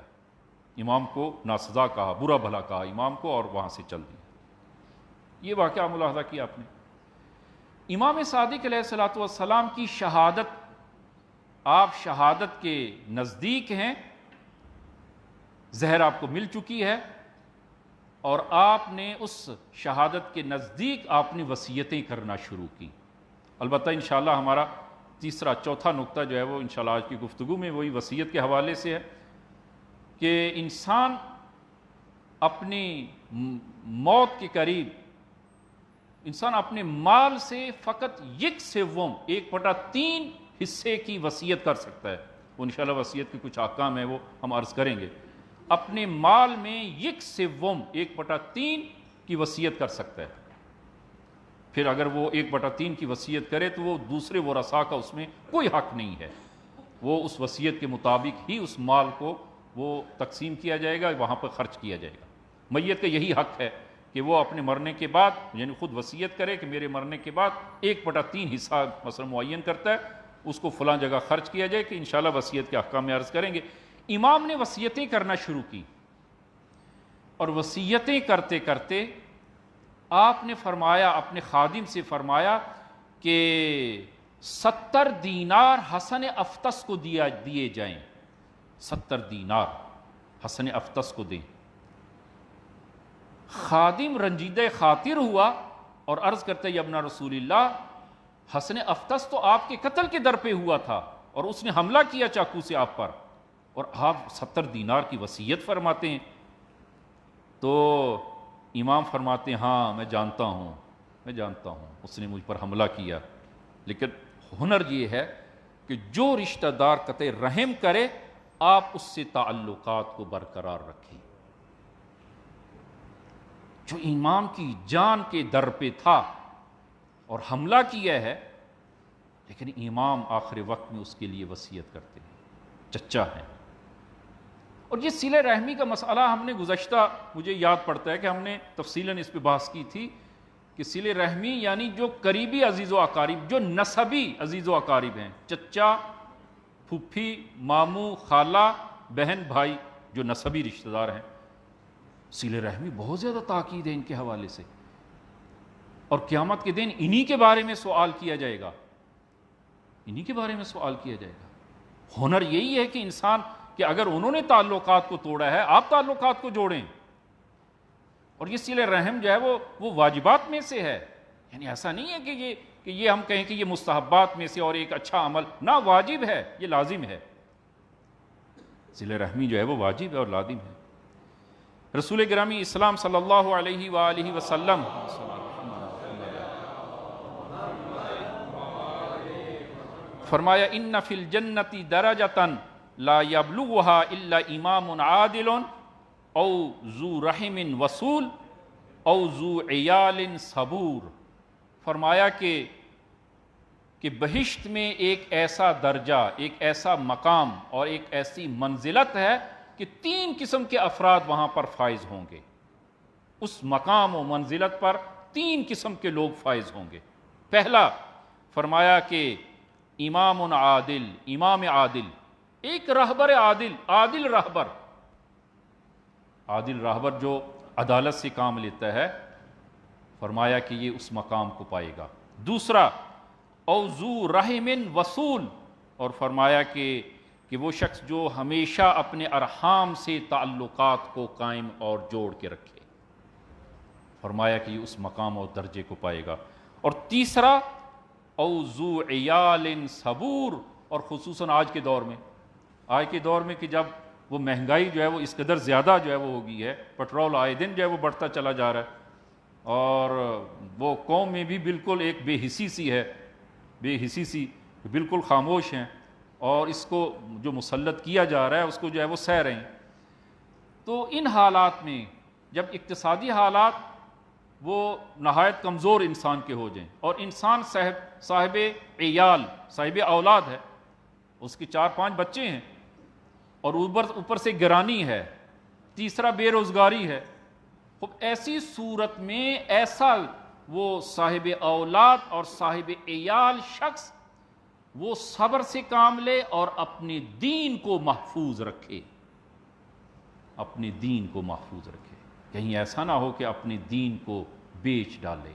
امام کو ناسزا کہا، برا بھلا کہا امام کو، اور وہاں سے چل دیا۔ یہ واقعہ ملاحظہ کیا آپ نے۔ امام صادق علیہ السلام کی شہادت، آپ شہادت کے نزدیک ہیں، زہر آپ کو مل چکی ہے، اور آپ نے اس شہادت کے نزدیک آپ نے وصیتیں کرنا شروع کی۔ البتہ انشاءاللہ ہمارا تیسرا چوتھا نقطہ جو ہے وہ انشاءاللہ آج کی گفتگو میں وہی وصیت کے حوالے سے ہے، کہ انسان اپنی موت کے قریب انسان اپنے مال سے فقط 1/3 حصے کی وصیت کر سکتا ہے۔ وہ انشاءاللہ وصیت کے کچھ احکام ہیں وہ ہم عرض کریں گے۔ اپنے مال میں 1/3 کی وصیت کر سکتا ہے۔ پھر اگر وہ 1/3 کی وصیت کرے تو وہ دوسرے ورثاء کا اس میں کوئی حق نہیں ہے، وہ اس وصیت کے مطابق ہی اس مال کو وہ تقسیم کیا جائے گا، وہاں پر خرچ کیا جائے گا۔ میت کا یہی حق ہے کہ وہ اپنے مرنے کے بعد یعنی خود وصیت کرے کہ میرے مرنے کے بعد 1/3 حصہ مثلا معین کرتا ہے، اس کو فلاں جگہ خرچ کیا جائے کہ انشاءاللہ وصیت کے احکام میں عرض کریں گے۔ امام نے وصیتیں کرنا شروع کی، اور وصیتیں کرتے کرتے آپ نے فرمایا، اپنے خادم سے فرمایا کہ 70 دینار حسن افطس کو دیے جائیں، 70 دینار حسن افطس کو دیں۔ خادم رنجیدہ خاطر ہوا اور عرض کرتے یا ابن رسول اللہ، حسن افطس تو آپ کے قتل کے در پہ ہوا تھا اور اس نے حملہ کیا چاقو سے آپ پر، اور آپ 70 دینار کی وصیت فرماتے ہیں۔ تو امام فرماتے ہیں ہاں میں جانتا ہوں اس نے مجھ پر حملہ کیا، لیکن ہنر یہ ہے کہ جو رشتہ دار قطع رحم کرے آپ اس سے تعلقات کو برقرار رکھیں۔ جو امام کی جان کے در پہ تھا اور حملہ کیا ہے، لیکن امام آخر وقت میں اس کے لیے وصیت کرتے ہیں، چچا ہیں۔ اور یہ صلہ رحمی کا مسئلہ ہم نے گزشتہ، مجھے یاد پڑتا ہے کہ ہم نے تفصیلاً اس پہ بحث کی تھی کہ صلہ رحمی یعنی جو قریبی عزیز و اقارب، جو نسبی عزیز و اقارب ہیں، چچا، پھوپھی، ماموں، خالہ، بہن، بھائی، جو نسبی رشتہ دار ہیں، صلہ رحمی بہت زیادہ تاکید ہے ان کے حوالے سے، اور قیامت کے دن انہی کے بارے میں سوال کیا جائے گا، انہی کے بارے میں سوال کیا جائے گا۔ ہنر یہی ہے کہ انسان کہ اگر انہوں نے تعلقات کو توڑا ہے، آپ تعلقات کو جوڑیں۔ اور یہ صلہ رحم جو ہے وہ واجبات میں سے ہے، یعنی ایسا نہیں ہے کہ یہ ہم کہیں کہ یہ مستحبات میں سے اور ایک اچھا عمل، نہ، واجب ہے، یہ لازم ہے۔ صلہ رحمی جو ہے وہ واجب ہے اور لازم ہے۔ رسول گرامی اسلام صلی اللہ علیہ وآلہ وسلم فرمایا ان فی الجنت درجۃ لا یبلغها الا امام عادل او ذو رحم وصول او ذو عیال صبور۔ فرمایا کہ بہشت میں ایک ایسا درجہ، ایک ایسا مقام اور ایک ایسی منزلت ہے کہ 3 قسم کے افراد وہاں پر فائز ہوں گے۔ اس مقام و منزلت پر 3 قسم کے لوگ فائز ہوں گے۔ پہلا فرمایا کہ امام عادل، امام عادل، ایک رہبر عادل، عادل رہبر جو عدالت سے کام لیتا ہے، فرمایا کہ یہ اس مقام کو پائے گا۔ دوسرا او ذو رحم وصول، اور فرمایا کہ وہ شخص جو ہمیشہ اپنے ارحام سے تعلقات کو قائم اور جوڑ کے رکھے، فرمایا کہ یہ اس مقام اور درجے کو پائے گا۔ اور تیسرا او ذو عیال صبور، اور خصوصاً آج کے دور میں کہ جب وہ مہنگائی جو ہے وہ اس قدر زیادہ جو ہے وہ ہو گئی ہے، پٹرول آئے دن جو ہے وہ بڑھتا چلا جا رہا ہے، اور وہ قوم میں بھی بالکل ایک بے حسی سی بالکل خاموش ہیں، اور اس کو جو مسلط کیا جا رہا ہے اس کو جو ہے وہ سہ رہے ہیں۔ تو ان حالات میں جب اقتصادی حالات وہ نہایت کمزور انسان کے ہو جائیں، اور انسان صاحب عیال، صاحب اولاد ہے، اس کے 4-5 بچے ہیں، اور اوپر سے گرانی ہے، تیسرا بے روزگاری ہے، خب ایسی صورت میں ایسا وہ صاحب اولاد اور صاحب عیال شخص وہ صبر سے کام لے اور اپنے دین کو محفوظ رکھے، اپنے دین کو محفوظ رکھے، کہیں ایسا نہ ہو کہ اپنے دین کو بیچ ڈالے،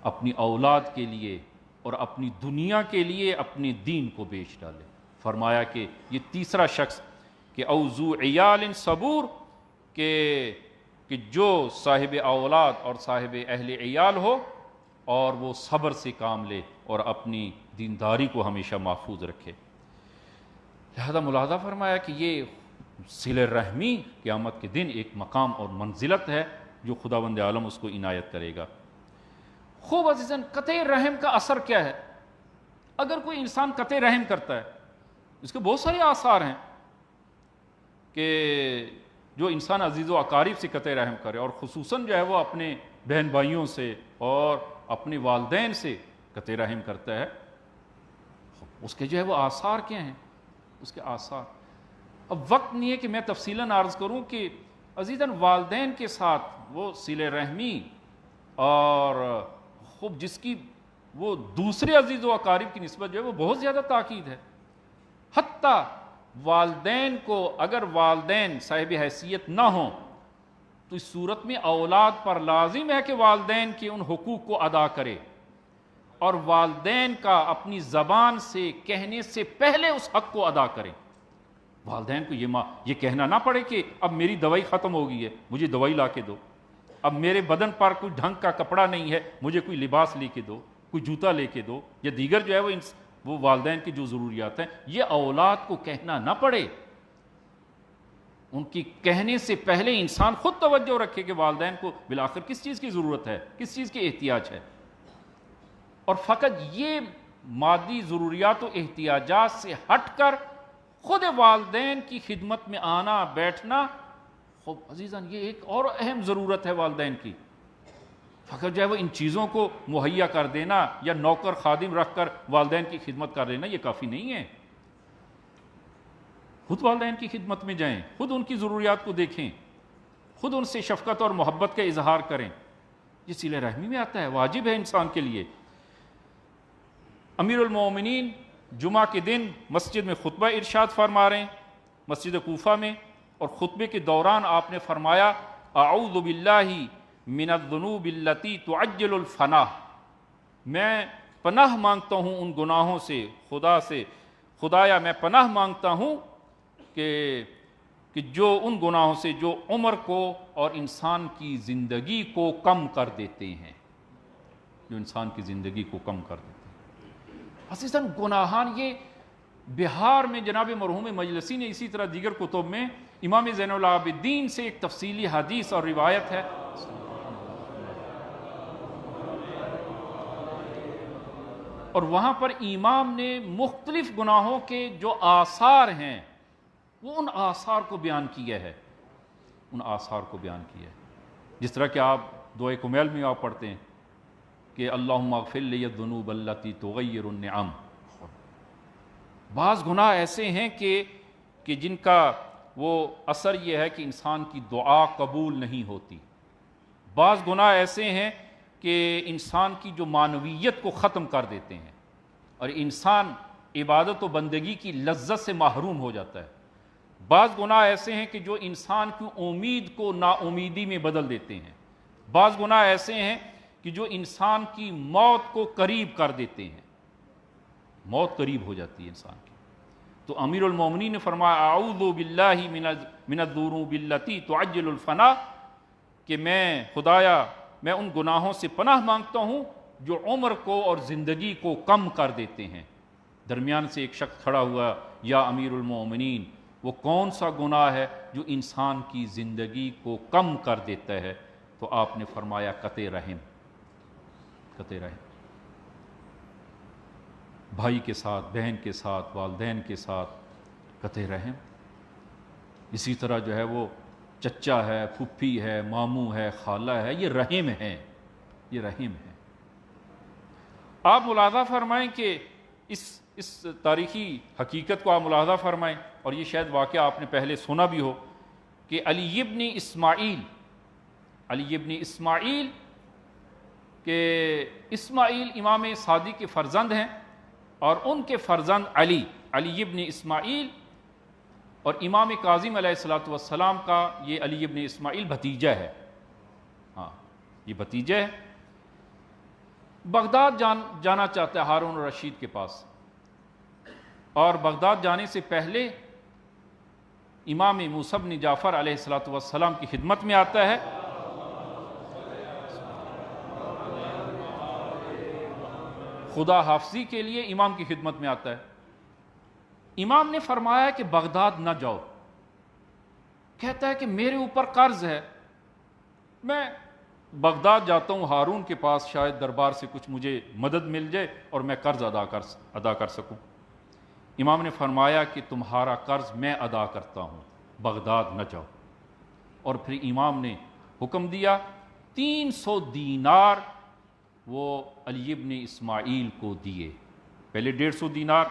اپنی اولاد کے لیے اور اپنی دنیا کے لیے اپنے دین کو بیچ ڈالے۔ فرمایا کہ یہ تیسرا شخص کہ او ذو عیال صبور، کہ جو صاحب اولاد اور صاحب اہل عیال ہو اور وہ صبر سے کام لے اور اپنی دینداری کو ہمیشہ محفوظ رکھے۔ لہذا ملاحظہ فرمایا کہ یہ صلہ رحمی قیامت کے دن ایک مقام اور منزلت ہے جو خداوند عالم اس کو عنایت کرے گا۔ خوب عزیزاً، قطع رحم کا اثر کیا ہے؟ اگر کوئی انسان قطع رحم کرتا ہے، اس کے بہت سارے آثار ہیں کہ جو انسان عزیز و اقارب سے قطع رحم کرے، اور خصوصاً جو ہے وہ اپنے بہن بھائیوں سے اور اپنے والدین سے قطع رحم کرتا ہے، اس کے جو ہے وہ آثار کیا ہیں؟ اس کے آثار، اب وقت نہیں ہے کہ میں تفصیلاً عرض کروں کہ عزیزاً والدین کے ساتھ وہ صلہ رحمی اور خوب جس کی وہ دوسرے عزیز و اقارب کی نسبت جو ہے وہ بہت زیادہ تاکید ہے. حتیٰ والدین کو اگر والدین صاحب حیثیت نہ ہوں تو اس صورت میں اولاد پر لازم ہے کہ والدین کے ان حقوق کو ادا کرے، اور والدین کا اپنی زبان سے کہنے سے پہلے اس حق کو ادا کرے. والدین کو یہ کہنا نہ پڑے کہ اب میری دوائی ختم ہو گئی ہے، مجھے دوائی لا کے دو، اب میرے بدن پر کوئی ڈھنگ کا کپڑا نہیں ہے، مجھے کوئی لباس لے کے دو، کوئی جوتا لے کے دو، یا دیگر جو ہے وہ والدین کی جو ضروریات ہیں یہ اولاد کو کہنا نہ پڑے. ان کی کہنے سے پہلے انسان خود توجہ رکھے کہ والدین کو بالآخر کس چیز کی ضرورت ہے، کس چیز کی احتیاج ہے، اور فقط یہ مادی ضروریات و احتیاجات سے ہٹ کر خود والدین کی خدمت میں آنا بیٹھنا. خوب عزیزان یہ ایک اور اہم ضرورت ہے والدین کی. فقط جو ہے وہ ان چیزوں کو مہیا کر دینا یا نوکر خادم رکھ کر والدین کی خدمت کر لینا یہ کافی نہیں ہے. خود والدین کی خدمت میں جائیں، خود ان کی ضروریات کو دیکھیں، خود ان سے شفقت اور محبت کا اظہار کریں. یہ صلہ رحمی میں آتا ہے، واجب ہے انسان کے لیے. امیر المومنین جمعہ کے دن مسجد میں خطبہ ارشاد فرما رہے ہیں، مسجد کوفہ میں، اور خطبے کے دوران آپ نے فرمایا اعوذ باللہ من الذنوب التي تعجل الفنا، میں پناہ مانگتا ہوں ان گناہوں سے، خدایا میں پناہ مانگتا ہوں کہ جو ان گناہوں سے جو عمر کو اور انسان کی زندگی کو کم کر دیتے ہیں، جو انسان کی زندگی کو کم کر دیتے ہیں. عزیزاً گناہان یہ بہار میں جناب مرحوم مجلسی نے اسی طرح دیگر کتب میں امام زین العابدین سے ایک تفصیلی حدیث اور روایت ہے، اور وہاں پر امام نے مختلف گناہوں کے جو آثار ہیں وہ ان آثار کو بیان کیا ہے، جس طرح کہ آپ دعائے کمیل میں آپ پڑھتے ہیں کہ اللہم اغفر لی الذنوب التی تغیر النعم. بعض گناہ ایسے ہیں کہ جن کا وہ اثر یہ ہے کہ انسان کی دعا قبول نہیں ہوتی. بعض گناہ ایسے ہیں کہ انسان کی جو معنویت کو ختم کر دیتے ہیں اور انسان عبادت و بندگی کی لذت سے محروم ہو جاتا ہے. بعض گناہ ایسے ہیں کہ جو انسان کی امید کو نا امیدی میں بدل دیتے ہیں. بعض گناہ ایسے ہیں کہ جو انسان کی موت کو قریب کر دیتے ہیں، موت قریب ہو جاتی ہے انسان کی. تو امیر المومنین نے فرمایا اعوذ باللہ من الذنوب التی تعجل الفنا، کہ خدایا میں ان گناہوں سے پناہ مانگتا ہوں جو عمر کو اور زندگی کو کم کر دیتے ہیں. درمیان سے ایک شخص کھڑا ہوا، یا امیر المومنین وہ کون سا گناہ ہے جو انسان کی زندگی کو کم کر دیتا ہے؟ تو آپ نے فرمایا قطع رحم. بھائی کے ساتھ، بہن کے ساتھ، والدین کے ساتھ قطع رحم. اسی طرح جو ہے وہ چچا ہے، پھپھی ہے، ماموں ہے، خالہ ہے، یہ رحم ہے. آپ ملاحظہ فرمائیں کہ اس تاریخی حقیقت کو آپ ملاحظہ فرمائیں، اور یہ شاید واقعہ آپ نے پہلے سنا بھی ہو کہ علی ابن اسماعیل کہ اسماعیل امام صادق کے فرزند ہیں، اور ان کے فرزند علی ابن اسماعیل، اور امام کاظم علیہ السلام کا یہ علی ابن اسماعیل بھتیجہ ہے. یہ بھتیجہ ہے. بغداد جانا چاہتا ہے ہارون الرشید کے پاس، اور بغداد جانے سے پہلے امام موسیٰ بن جعفر علیہ السلام کی خدمت میں آتا ہے. خدا حافظی کے لیے امام کی خدمت میں آتا ہے. امام نے فرمایا کہ بغداد نہ جاؤ. کہتا ہے کہ میرے اوپر قرض ہے، میں بغداد جاتا ہوں ہارون کے پاس، شاید دربار سے کچھ مجھے مدد مل جائے اور میں قرض ادا کر سکوں. امام نے فرمایا کہ تمہارا قرض میں ادا کرتا ہوں، بغداد نہ جاؤ. اور پھر امام نے حکم دیا 300 دینار وہ علی ابن اسماعیل کو دیے. پہلے 150 دینار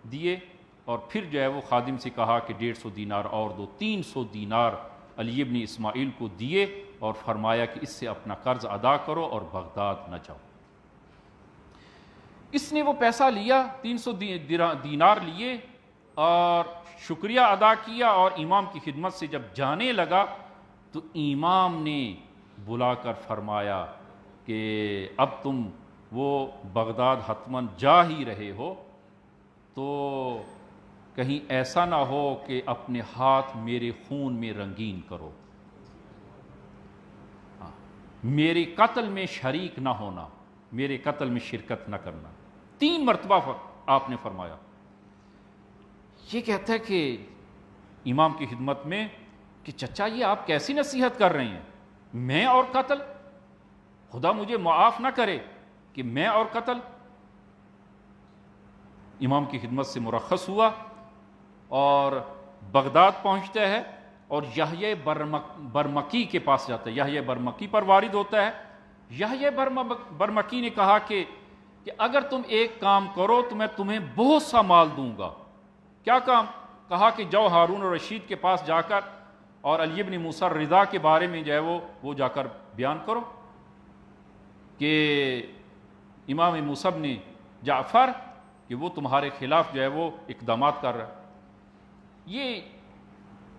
دیے، اور پھر جو ہے وہ خادم سے کہا کہ 150 دینار اور دو. 300 دینار علی ابن اسماعیل کو دیے اور فرمایا کہ اس سے اپنا قرض ادا کرو اور بغداد نہ جاؤ. اس نے وہ پیسہ لیا، 300 دینار لیے اور شکریہ ادا کیا، اور امام کی خدمت سے جب جانے لگا تو امام نے بلا کر فرمایا کہ اب تم وہ بغداد حتماً جا ہی رہے ہو تو کہیں ایسا نہ ہو کہ اپنے ہاتھ میرے خون میں رنگین کرو، میرے قتل میں شریک نہ ہونا، میرے قتل میں شرکت نہ کرنا۔ 3 مرتبہ آپ نے فرمایا۔ یہ کہتا ہے کہ امام کی خدمت میں کہ چچا یہ آپ کیسی نصیحت کر رہے ہیں، میں اور قتل، خدا مجھے معاف نہ کرے کہ میں اور قتل۔ امام کی خدمت سے مرخص ہوا اور بغداد پہنچتا ہے اور یحییٰ برمکی کے پاس جاتا ہے، یحییٰ برمکی پر وارد ہوتا ہے۔ یحییٰ برمکی نے کہا کہ اگر تم ایک کام کرو تو میں تمہیں بہت سا مال دوں گا۔ کیا کام؟ کہا کہ جاؤ ہارون الرشید کے پاس جا کر اور علی بن موسیٰ الرضا کے بارے میں جو ہے وہ جا کر بیان کرو کہ امام موسیٰ بن جعفر کہ وہ تمہارے خلاف جو ہے وہ اقدامات کر رہا ہے۔ یہ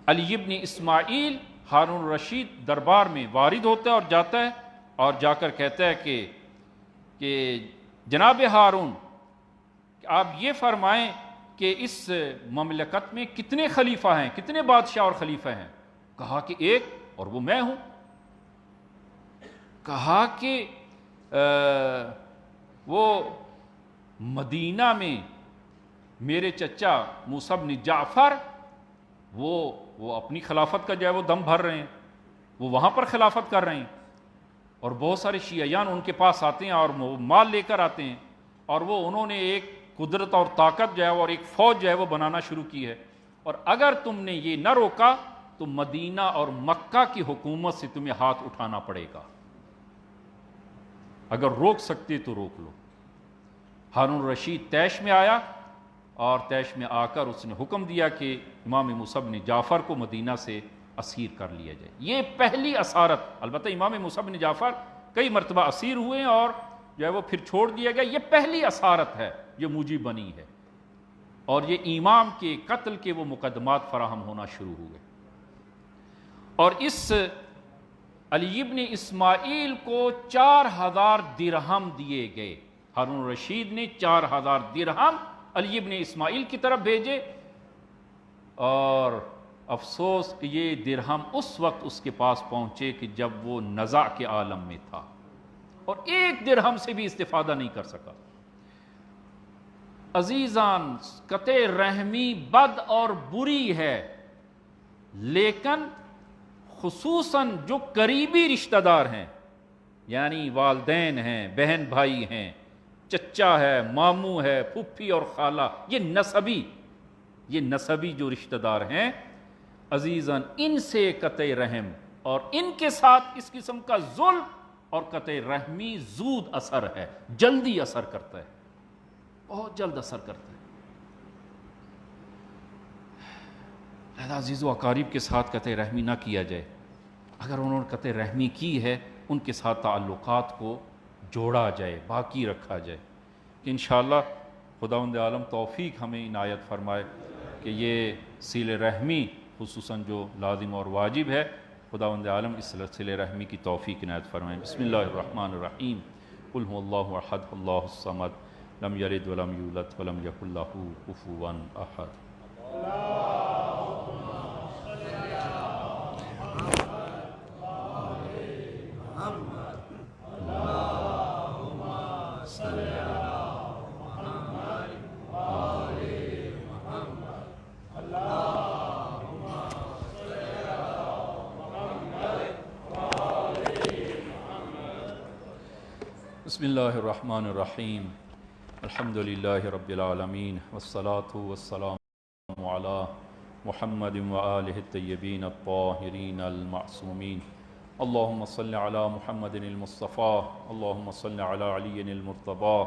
علی بن اسماعیل ہارون الرشید دربار میں وارد ہوتا ہے اور جاتا ہے اور جا کر کہتا ہے کہ جناب ہارون آپ یہ فرمائیں کہ اس مملکت میں کتنے خلیفہ ہیں، کتنے بادشاہ اور خلیفہ ہیں؟ کہا کہ ایک، اور وہ میں ہوں۔ کہا کہ وہ مدینہ میں میرے چچا موسیٰ بن جعفر وہ اپنی خلافت کا جو ہے وہ دم بھر رہے ہیں، وہ وہاں پر خلافت کر رہے ہیں، اور بہت سارے شیعیان ان کے پاس آتے ہیں اور مال لے کر آتے ہیں، اور انہوں نے ایک قدرت اور طاقت جو ہے اور ایک فوج جو ہے وہ بنانا شروع کی ہے، اور اگر تم نے یہ نہ روکا تو مدینہ اور مکہ کی حکومت سے تمہیں ہاتھ اٹھانا پڑے گا، اگر روک سکتے تو روک لو۔ ہارون الرشید طیش میں آیا اور طیش میں آ کر اس نے حکم دیا کہ امام موسیٰ بن جعفر کو مدینہ سے اسیر کر لیا جائے۔ یہ پہلی اسارت، البتہ امام موسیٰ بن جعفر کئی مرتبہ اسیر ہوئے اور جو ہے وہ پھر چھوڑ دیا گیا، یہ پہلی اسارت ہے جو موجب بنی ہے، اور یہ امام کے قتل کے وہ مقدمات فراہم ہونا شروع ہوئے۔ اور اس علی بن اسماعیل کو 4000 درہم دیے گئے۔ ہارون الرشید نے 4000 درہم علی بن اسماعیل کی طرف بھیجے، اور افسوس کہ یہ درہم اس وقت اس کے پاس پہنچے کہ جب وہ نزع کے عالم میں تھا، اور 1 درہم سے بھی استفادہ نہیں کر سکا۔ عزیزان، قطع رحمی بد اور بری ہے، لیکن خصوصاً جو قریبی رشتہ دار ہیں، یعنی والدین ہیں، بہن بھائی ہیں، چچا ہے، ماموں ہے، پھپھی اور خالہ، یہ نسبی جو رشتہ دار ہیں، عزیزاً ان سے قطع رحم اور ان کے ساتھ اس قسم کا ظلم اور قطع رحمی زود اثر ہے، جلدی اثر کرتا ہے، بہت جلد اثر کرتا ہے۔ لہذا عزیز و اقارب کے ساتھ قطع رحمی نہ کیا جائے، اگر انہوں نے قطع رحمی کی ہے ان کے ساتھ تعلقات کو جوڑا جائے، باقی رکھا جائے، کہ انشاءاللہ خداوند عالم توفیق ہمیں عنایت فرمائے کہ یہ صلہ رحمی خصوصاً جو لازم اور واجب ہے، خداوند عالم اس صلہ رحمی کی توفیق عنایت فرمائے۔ بسم اللہ الرحمن الرحیم، قل هو اللہ احد اللہ الصمد لم یلد ولم یولد ولم یکن لہ کفوا احد۔ بسم اللہ الرحمن الرحیم، الحمد للہ رب العالمین، والصلاة والسلام علی محمد وآلہ الطیبین الطاہرین المعصومین۔ اللہم صل علی محمد المصطفیٰ، اللہم صل علی علی المرتضیٰ،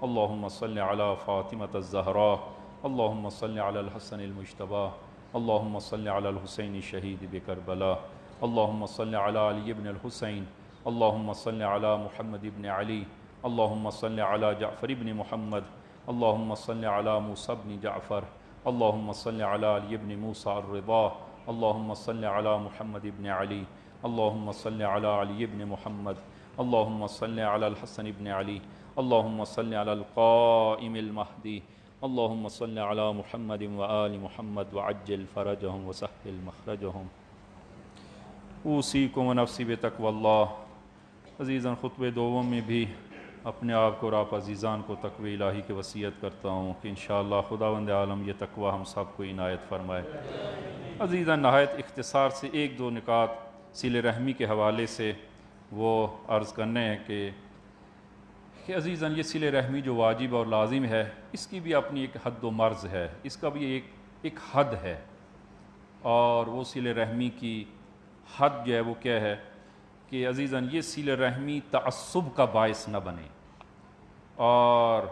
اللہم صل علی فاطمة الزہراء، اللہم صل علی الحسن المجتبیٰ، اللہم صل علی الحسین شہید بکربلا، اللہم صل علی علی بن الحسین، اللہم صل علی محمد بن علی، اللہم صلی علی جعفر ابن محمد، اللہم صلی علی موسیٰ ابن جعفر، اللہم صلی علی علی ابن موسیٰ الرضا، اللہم صلی علی محمد ابن علی، اللہم صلی علی علی ابن محمد، اللہم صلی علی الحسن ابن علی، اللہم صلی علی القائم المہدی، اللہم صلی علی محمد وآل محمد وعجل فرجہم وسہل مخرجہم۔ اوصیکم ونفسی بتقوی اللہ۔ عزیزاً، خطبہ دوم میں بھی اپنے آپ کو اور آپ عزیزان کو تقوی الہی کی وصیت کرتا ہوں کہ انشاءاللہ خداوند عالم یہ تقوی ہم سب کو عنایت فرمائے۔ عزیزاً، نہایت اختصار سے ایک دو نکات صلہ رحمی کے حوالے سے وہ عرض کرنے ہیں کہ عزیزاً یہ صلہ رحمی جو واجب اور لازم ہے، اس کی بھی اپنی ایک حد و مرز ہے، اس کا بھی ایک حد ہے، اور وہ صلہ رحمی کی حد جو ہے وہ کیا ہے کہ عزیزاً یہ صلہ رحمی تعصب کا باعث نہ بنے، اور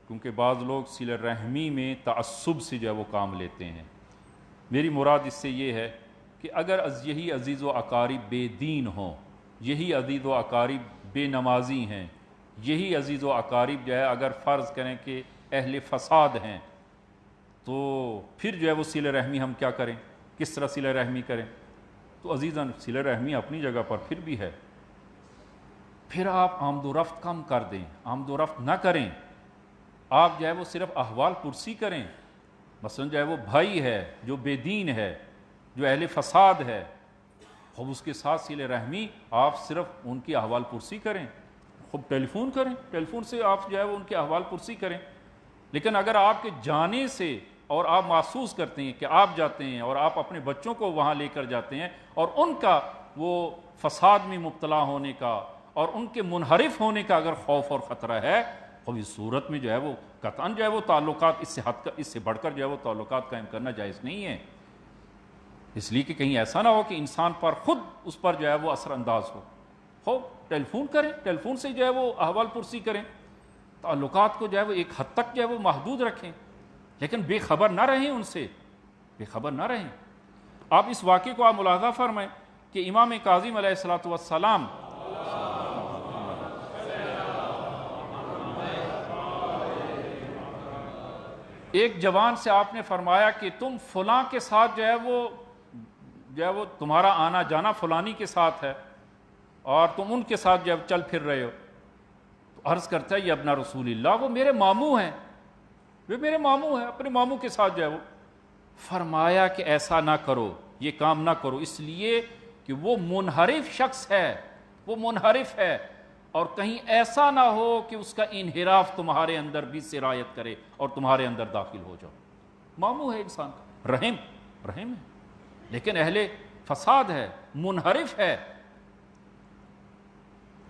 کیونکہ بعض لوگ صلہ رحمی میں تعصب سے جو ہے وہ کام لیتے ہیں۔ میری مراد اس سے یہ ہے کہ اگر یہی عزیز و اقارب بے دین ہوں، یہی عزیز و اقارب بے نمازی ہیں، یہی عزیز و اقارب جو ہے اگر فرض کریں کہ اہل فساد ہیں، تو پھر جو ہے وہ صلہ رحمی ہم کیا کریں، کس طرح صلہ رحمی کریں؟ تو عزیزاً صلہ رحمی اپنی جگہ پر پھر بھی ہے، پھر آپ آمد و رفت کم کر دیں، آمد و رفت نہ کریں، آپ جو ہے وہ صرف احوال پرسی کریں۔ مثلا جو ہے وہ بھائی ہے جو بے دین ہے، جو اہل فساد ہے، خوب اس کے ساتھ صلہ رحمی آپ صرف ان کی احوال پرسی کریں، خوب ٹیلی فون کریں، ٹیلی فون سے آپ جو ہے وہ ان کے احوال پرسی کریں۔ لیکن اگر آپ کے جانے سے اور آپ محسوس کرتے ہیں کہ آپ جاتے ہیں اور آپ اپنے بچوں کو وہاں لے کر جاتے ہیں اور ان کا وہ فساد میں مبتلا ہونے کا اور ان کے منحرف ہونے کا اگر خوف اور خطرہ ہے، تو اس صورت میں جو ہے وہ قطعاً جو ہے وہ تعلقات اس سے بڑھ کر جو ہے وہ تعلقات قائم کرنا جائز نہیں ہے، اس لیے کہ کہیں ایسا نہ ہو کہ انسان پر خود اس پر جو ہے وہ اثر انداز ہو۔ ٹیلی فون کریں، ٹیلی فون سے جو ہے وہ احوال پرسی کریں، تعلقات کو جو ہے وہ ایک حد تک جو ہے وہ محدود رکھیں، لیکن بے خبر نہ رہیں، ان سے بے خبر نہ رہیں۔ آپ اس واقعے کو آپ ملاحظہ فرمائیں کہ امام کاظم علیہ السلام ایک جوان سے آپ نے فرمایا کہ تم فلاں کے ساتھ جو ہے وہ تمہارا آنا جانا فلانی کے ساتھ ہے اور تم ان کے ساتھ جو ہے چل پھر رہے ہو، تو عرض کرتا ہے یہ ابن رسول اللہ، وہ میرے ماموں ہیں، وہ میرے ماموں ہیں، اپنے ماموں کے ساتھ جو ہے وہ۔ فرمایا کہ ایسا نہ کرو، یہ کام نہ کرو، اس لیے کہ وہ منحرف شخص ہے، وہ منحرف ہے، اور کہیں ایسا نہ ہو کہ اس کا انحراف تمہارے اندر بھی سرایت کرے اور تمہارے اندر داخل ہو جاؤ۔ ماموں ہے انسان کا، رحم ہے، لیکن اہل فساد ہے، منحرف ہے،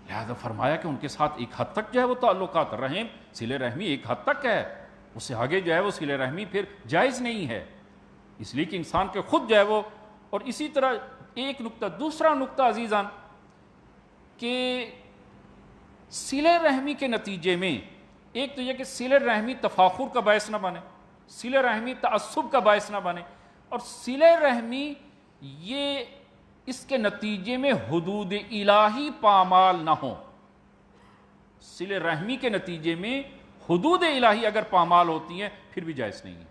لہذا فرمایا کہ ان کے ساتھ ایک حد تک جو ہے وہ تعلقات، رحم صلہ رحمی ایک حد تک ہے، اس سے آگے جو ہے وہ صلہ رحمی پھر جائز نہیں ہے، اس لیے کہ انسان کے خود جو ہے وہ۔ اور اسی طرح ایک نقطہ، دوسرا نقطہ عزیزان، کہ صلہ رحمی کے نتیجے میں ایک تو یہ کہ صلہ رحمی تفاخر کا باعث نہ بنے، صلہ رحمی تعصب کا باعث نہ بنے، اور صلہ رحمی یہ اس کے نتیجے میں حدود الہی پامال نہ ہوں۔ صلہ رحمی کے نتیجے میں حدود الہی اگر پامال ہوتی ہیں پھر بھی جائز نہیں ہے۔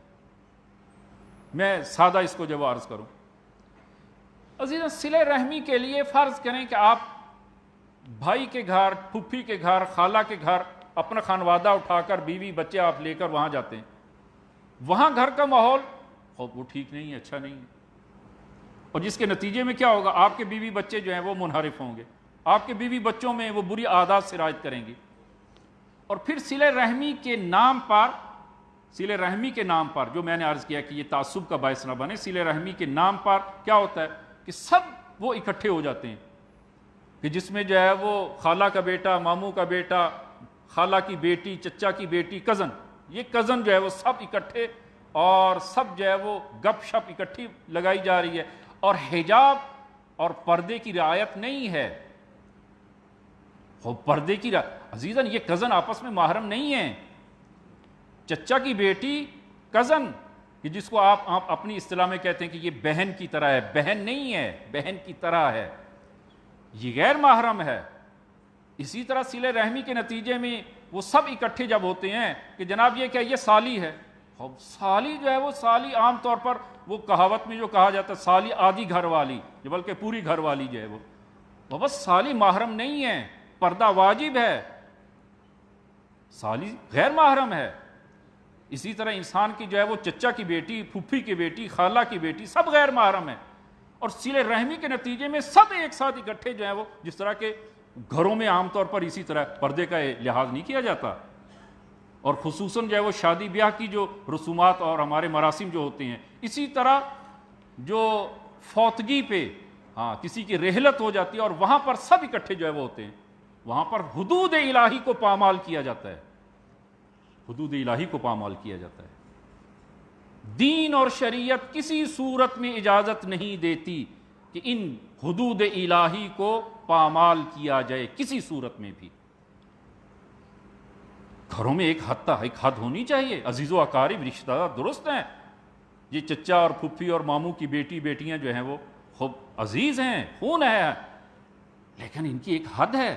میں سادہ اس کو جب عرض کروں، عزیزاں، صلہ رحمی کے لیے فرض کریں کہ آپ بھائی کے گھر، پھوپھی کے گھر، خالہ کے گھر اپنا خانوادہ اٹھا کر بیوی بچے آپ لے کر وہاں جاتے ہیں، وہاں گھر کا ماحول وہ ٹھیک نہیں ہے، اچھا نہیں ہے، اور جس کے نتیجے میں کیا ہوگا، آپ کے بیوی بچے جو ہیں وہ منحرف ہوں گے، آپ کے بیوی بچوں میں وہ بری عادات سرایت کریں گی، اور پھر صلہ رحمی کے نام پر جو میں نے عرض کیا کہ یہ تعصب کا باعث نہ بنے، صلہ رحمی کے نام پر کیا ہوتا ہے کہ سب وہ اکٹھے ہو جاتے ہیں، کہ جس میں جو ہے وہ خالہ کا بیٹا، ماموں کا بیٹا، خالہ کی بیٹی، چچا کی بیٹی، کزن، یہ کزن جو ہے وہ سب اکٹھے، اور سب جو ہے وہ گپ شپ اکٹھی لگائی جا رہی ہے، اور حجاب اور پردے کی رعایت نہیں ہے۔ پردے کی عزیزاً یہ کزن آپس میں محرم نہیں ہیں، چچا کی بیٹی کزن، کہ جس کو آپ اپنی اصطلاح میں کہتے ہیں کہ یہ بہن کی طرح ہے، بہن نہیں ہے، بہن کی طرح ہے، یہ غیر محرم ہے، اسی طرح صلہ رحمی کے نتیجے میں وہ سب اکٹھے جب ہوتے ہیں کہ جناب یہ کیا یہ سالی ہے، سالی جو ہے وہ سالی عام طور پر وہ کہاوت میں جو کہا جاتا ہے سالی آدھی گھر والی، بلکہ پوری گھر والی جو ہے وہ بس سالی محرم نہیں ہے، پردہ واجب ہے، سالی غیر محرم ہے۔ اسی طرح انسان کی جو ہے وہ چچا کی بیٹی، پھوپھی کی بیٹی، خالہ کی بیٹی سب غیر محرم ہے، اور صلہ رحمی کے نتیجے میں سب ایک ساتھ اکٹھے جو ہے وہ، جس طرح کے گھروں میں عام طور پر اسی طرح پردے کا لحاظ نہیں کیا جاتا، اور خصوصاً جو ہے وہ شادی بیاہ کی جو رسومات اور ہمارے مراسم جو ہوتے ہیں، اسی طرح جو فوتگی پہ کسی کی رحلت ہو جاتی ہے اور وہاں پر سب اکٹھے جو ہے وہ ہوتے ہیں، وہاں پر حدود الہی کو پامال کیا جاتا ہے، حدود الہی کو پامال کیا جاتا ہے۔ دین اور شریعت کسی صورت میں اجازت نہیں دیتی کہ ان حدود الہی کو پامال کیا جائے، کسی صورت میں بھی۔ گھروں میں ایک حد ہونی چاہیے، عزیز و اقارب رشتہ دار درست ہیں، یہ چچا اور پھپھی اور ماموں کی بیٹیاں جو ہیں وہ خوب عزیز ہیں، خون ہے، لیکن ان کی ایک حد ہے،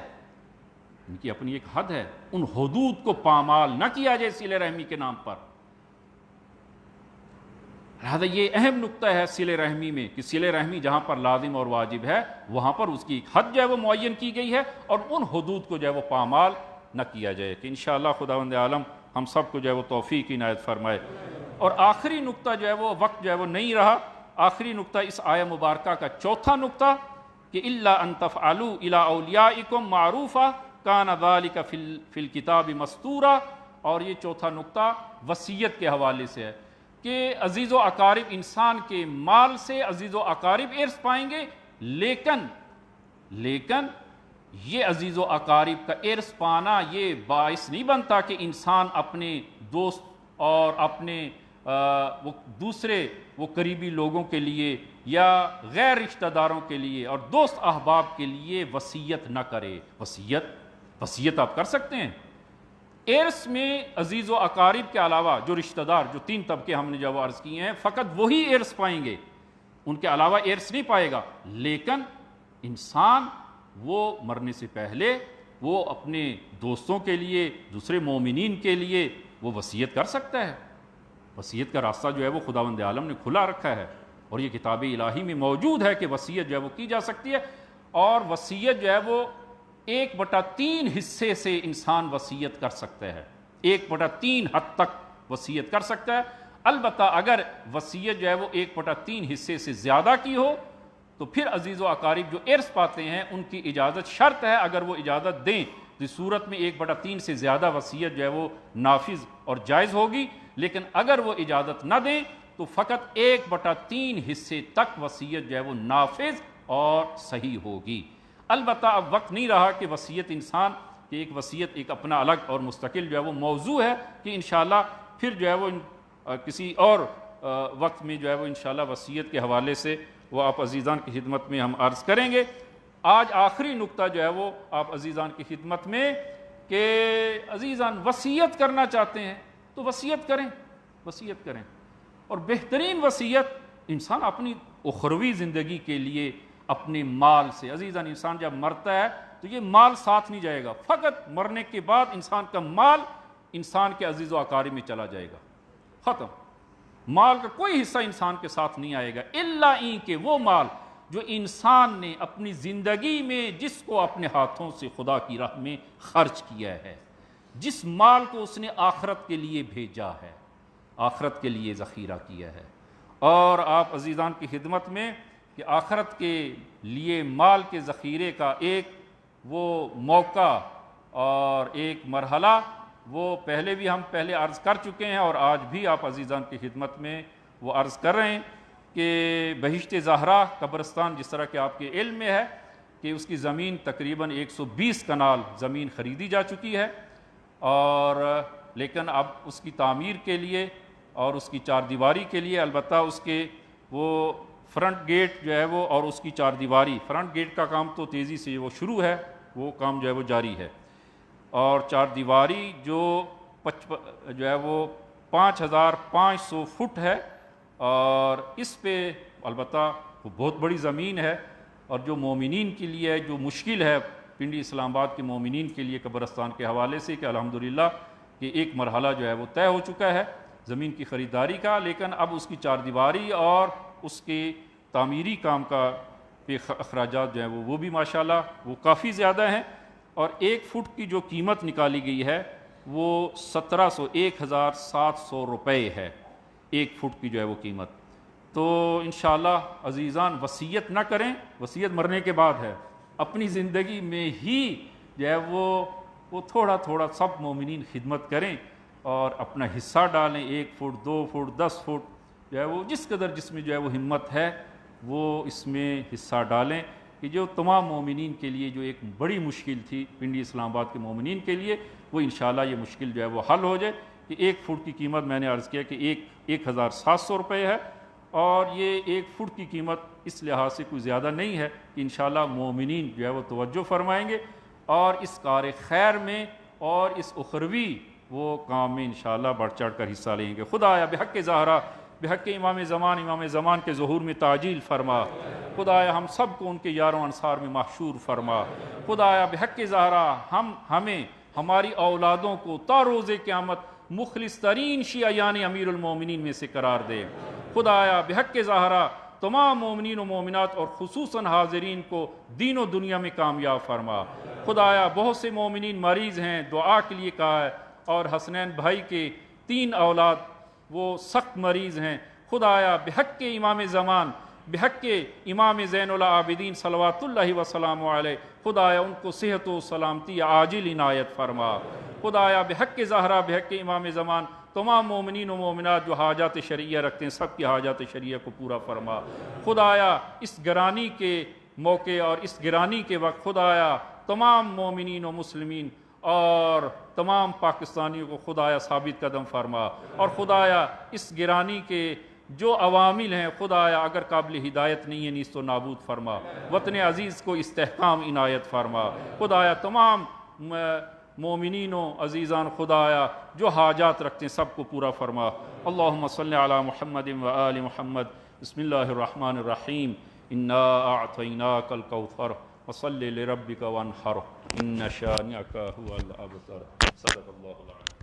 ان کی اپنی ایک حد ہے، ان حدود کو پامال نہ کیا جائے صلہ رحمی کے نام پر۔ لہذا یہ اہم نقطہ ہے صلہ رحمی میں کہ صلہ رحمی جہاں پر لازم اور واجب ہے وہاں پر اس کی ایک حد جو ہے وہ معین کی گئی ہے، اور ان حدود کو جو ہے وہ پامال نہ کیا جائے، کہ انشاءاللہ خداوند عالم ہم سب کو جو ہے وہ توفیق عنایت فرمائے۔ اور آخری نقطہ جو ہے وہ وقت جو ہے وہ نہیں رہا، آخری نقطہ اس آیہ مبارکہ کا چوتھا نقطہ کہ الا ان تفعلوا الی اولیاءکم معروفا کان ذلک فی الکتاب مستورا، اور یہ چوتھا نقطہ وصیت کے حوالے سے ہے کہ عزیز و اقارب انسان کے مال سے عزیز و اقارب ارث پائیں گے، لیکن یہ عزیز و اقارب کا ارث پانا یہ باعث نہیں بنتا کہ انسان اپنے دوست اور اپنے وہ دوسرے وہ قریبی لوگوں کے لیے یا غیر رشتہ داروں کے لیے اور دوست احباب کے لیے وصیت نہ کرے۔ وصیت آپ کر سکتے ہیں۔ ارث میں عزیز و اقارب کے علاوہ جو رشتہ دار، جو تین طبقے ہم نے جب عرض کیے ہیں، فقط وہی ارث پائیں گے، ان کے علاوہ ارث نہیں پائے گا، لیکن انسان وہ مرنے سے پہلے وہ اپنے دوستوں کے لیے، دوسرے مومنین کے لیے وہ وصیت کر سکتا ہے۔ وصیت کا راستہ جو ہے وہ خداوند عالم نے کھلا رکھا ہے، اور یہ کتاب الہی میں موجود ہے کہ وصیت جو ہے وہ کی جا سکتی ہے، اور وصیت جو ہے وہ 1/3 حصے سے انسان وصیت کر سکتا ہے، 1/3 حد تک وصیت کر سکتا ہے۔ البتہ اگر وصیت جو ہے وہ 1/3 حصے سے زیادہ کی ہو تو پھر عزیز و اقارب جو ارث پاتے ہیں ان کی اجازت شرط ہے، اگر وہ اجازت دیں تو اس صورت میں 1/3 سے زیادہ وصیت جو ہے وہ نافذ اور جائز ہوگی، لیکن اگر وہ اجازت نہ دیں تو فقط 1/3 حصے تک وصیت جو ہے وہ نافذ اور صحیح ہوگی۔ البتہ اب وقت نہیں رہا کہ وصیت انسان کی ایک وصیت ایک اپنا الگ اور مستقل جو ہے وہ موضوع ہے، کہ انشاءاللہ پھر جو ہے وہ کسی اور وقت میں جو ہے وہ انشاءاللہ وصیت کے حوالے سے وہ آپ عزیزان کی خدمت میں ہم عرض کریں گے۔ آج آخری نقطہ جو ہے وہ آپ عزیزان کی خدمت میں کہ عزیزان وصیت کرنا چاہتے ہیں تو وصیت کریں، اور بہترین وصیت انسان اپنی اخروی زندگی کے لیے اپنے مال سے، عزیزان انسان جب مرتا ہے تو یہ مال ساتھ نہیں جائے گا، فقط مرنے کے بعد انسان کا مال انسان کے عزیز و اقارب میں چلا جائے گا، ختم، مال کا کوئی حصہ انسان کے ساتھ نہیں آئے گا، الا این کہ وہ مال جو انسان نے اپنی زندگی میں جس کو اپنے ہاتھوں سے خدا کی راہ میں خرچ کیا ہے، جس مال کو اس نے آخرت کے لیے بھیجا ہے، آخرت کے لیے ذخیرہ کیا ہے۔ اور آپ عزیزان کی خدمت میں کہ آخرت کے لیے مال کے ذخیرے کا ایک وہ موقع اور ایک مرحلہ وہ ہم پہلے عرض کر چکے ہیں، اور آج بھی آپ عزیزان کی خدمت میں وہ عرض کر رہے ہیں کہ بہشت زہرا قبرستان جس طرح کہ آپ کے علم میں ہے کہ اس کی زمین تقریباً 120 کنال زمین خریدی جا چکی ہے، اور لیکن اب اس کی تعمیر کے لیے اور اس کی چار دیواری کے لیے البتہ اس کے وہ فرنٹ گیٹ جو ہے وہ اور اس کی چار دیواری، فرنٹ گیٹ کا کام تو تیزی سے وہ شروع ہے، وہ کام جو ہے وہ جاری ہے، اور چار دیواری جو ہے وہ 5500 فٹ ہے، اور اس پہ البتہ وہ بہت بڑی زمین ہے، اور جو مومنین کے لیے جو مشکل ہے پنڈی اسلام آباد کے مومنین کے لیے قبرستان کے حوالے سے کہ الحمدللہ کہ ایک مرحلہ جو ہے وہ طے ہو چکا ہے زمین کی خریداری کا، لیکن اب اس کی چاردیواری اور اس کے تعمیری کام کا پہ اخراجات جو ہیں وہ بھی ماشاءاللہ وہ کافی زیادہ ہیں، اور 1 فٹ کی جو قیمت نکالی گئی ہے وہ 1700 روپے ہے، 1 فٹ کی جو ہے وہ قیمت۔ تو انشاءاللہ عزیزان وصیت نہ کریں، وصیت مرنے کے بعد ہے، اپنی زندگی میں ہی جو ہے وہ تھوڑا تھوڑا سب مومنین خدمت کریں اور اپنا حصہ ڈالیں، 1 فٹ 2 فٹ 10 فٹ جو ہے وہ جس قدر جس میں جو ہے وہ ہمت ہے وہ اس میں حصہ ڈالیں، کہ جو تمام مومنین کے لیے جو ایک بڑی مشکل تھی پنڈی اسلام آباد کے مومنین کے لیے، وہ انشاءاللہ یہ مشکل جو ہے وہ حل ہو جائے۔ کہ 1 فٹ کی قیمت میں نے عرض کیا کہ 1700 روپے ہے، اور یہ 1 فٹ کی قیمت اس لحاظ سے کوئی زیادہ نہیں ہے کہ انشاءاللہ مومنین جو ہے وہ توجہ فرمائیں گے اور اس کار خیر میں اور اس اخروی وہ کام میں انشاءاللہ بڑھ چڑھ کر حصہ لیں گے۔ خدایا بحق زہرا، بحق امام زمان کے ظہور میں تعجیل فرما، خدایا ہم سب کو ان کے یاروں انصار میں محشور فرما، خدایا بحق زہرا ہمیں ہماری اولادوں کو تا روز قیامت مخلص ترین شیعیان امیر المومنین میں سے قرار دے، خدایا بحق زہرا تمام مومنین و مومنات اور خصوصاً حاضرین کو دین و دنیا میں کامیاب فرما، خدایا بہت سے مومنین مریض ہیں، دعا کے لیے کہا ہے، اور حسنین بھائی کے 3 اولاد وہ سخت مریض ہیں، خدایا بحق امام زمان، بحق امام زین العابدین صلوات اللہ وسلام علیہ، خدایا ان کو صحت و سلامتی عاجل عنایت فرما، خدایا بحق زہرا بحق امام زمان تمام مومنین و مومنات جو حاجات شرعیہ رکھتے ہیں سب کی حاجات شرعیہ کو پورا فرما، خدایا اس گرانی کے موقع اور اس گرانی کے وقت خدایا تمام مومنین و مسلمین اور تمام پاکستانیوں کو خدایا ثابت قدم فرما، اور خدایا اس گرانی کے جو عوامل ہیں خدایا اگر قابل ہدایت نہیں ہے نیست و نابود فرما، وطن عزیز کو استحکام عنایت فرما، خدایا تمام مومنین و عزیزان خدایا جو حاجات رکھتے ہیں سب کو پورا فرما۔ اللہم صلی علی محمد و آل محمد۔ بسم اللہ الرحمن الرحیم۔ انا اعطیناک الکوثر فصل لربک وانحر ان شانئک هو الابتر۔ صدق اللہ العظیم۔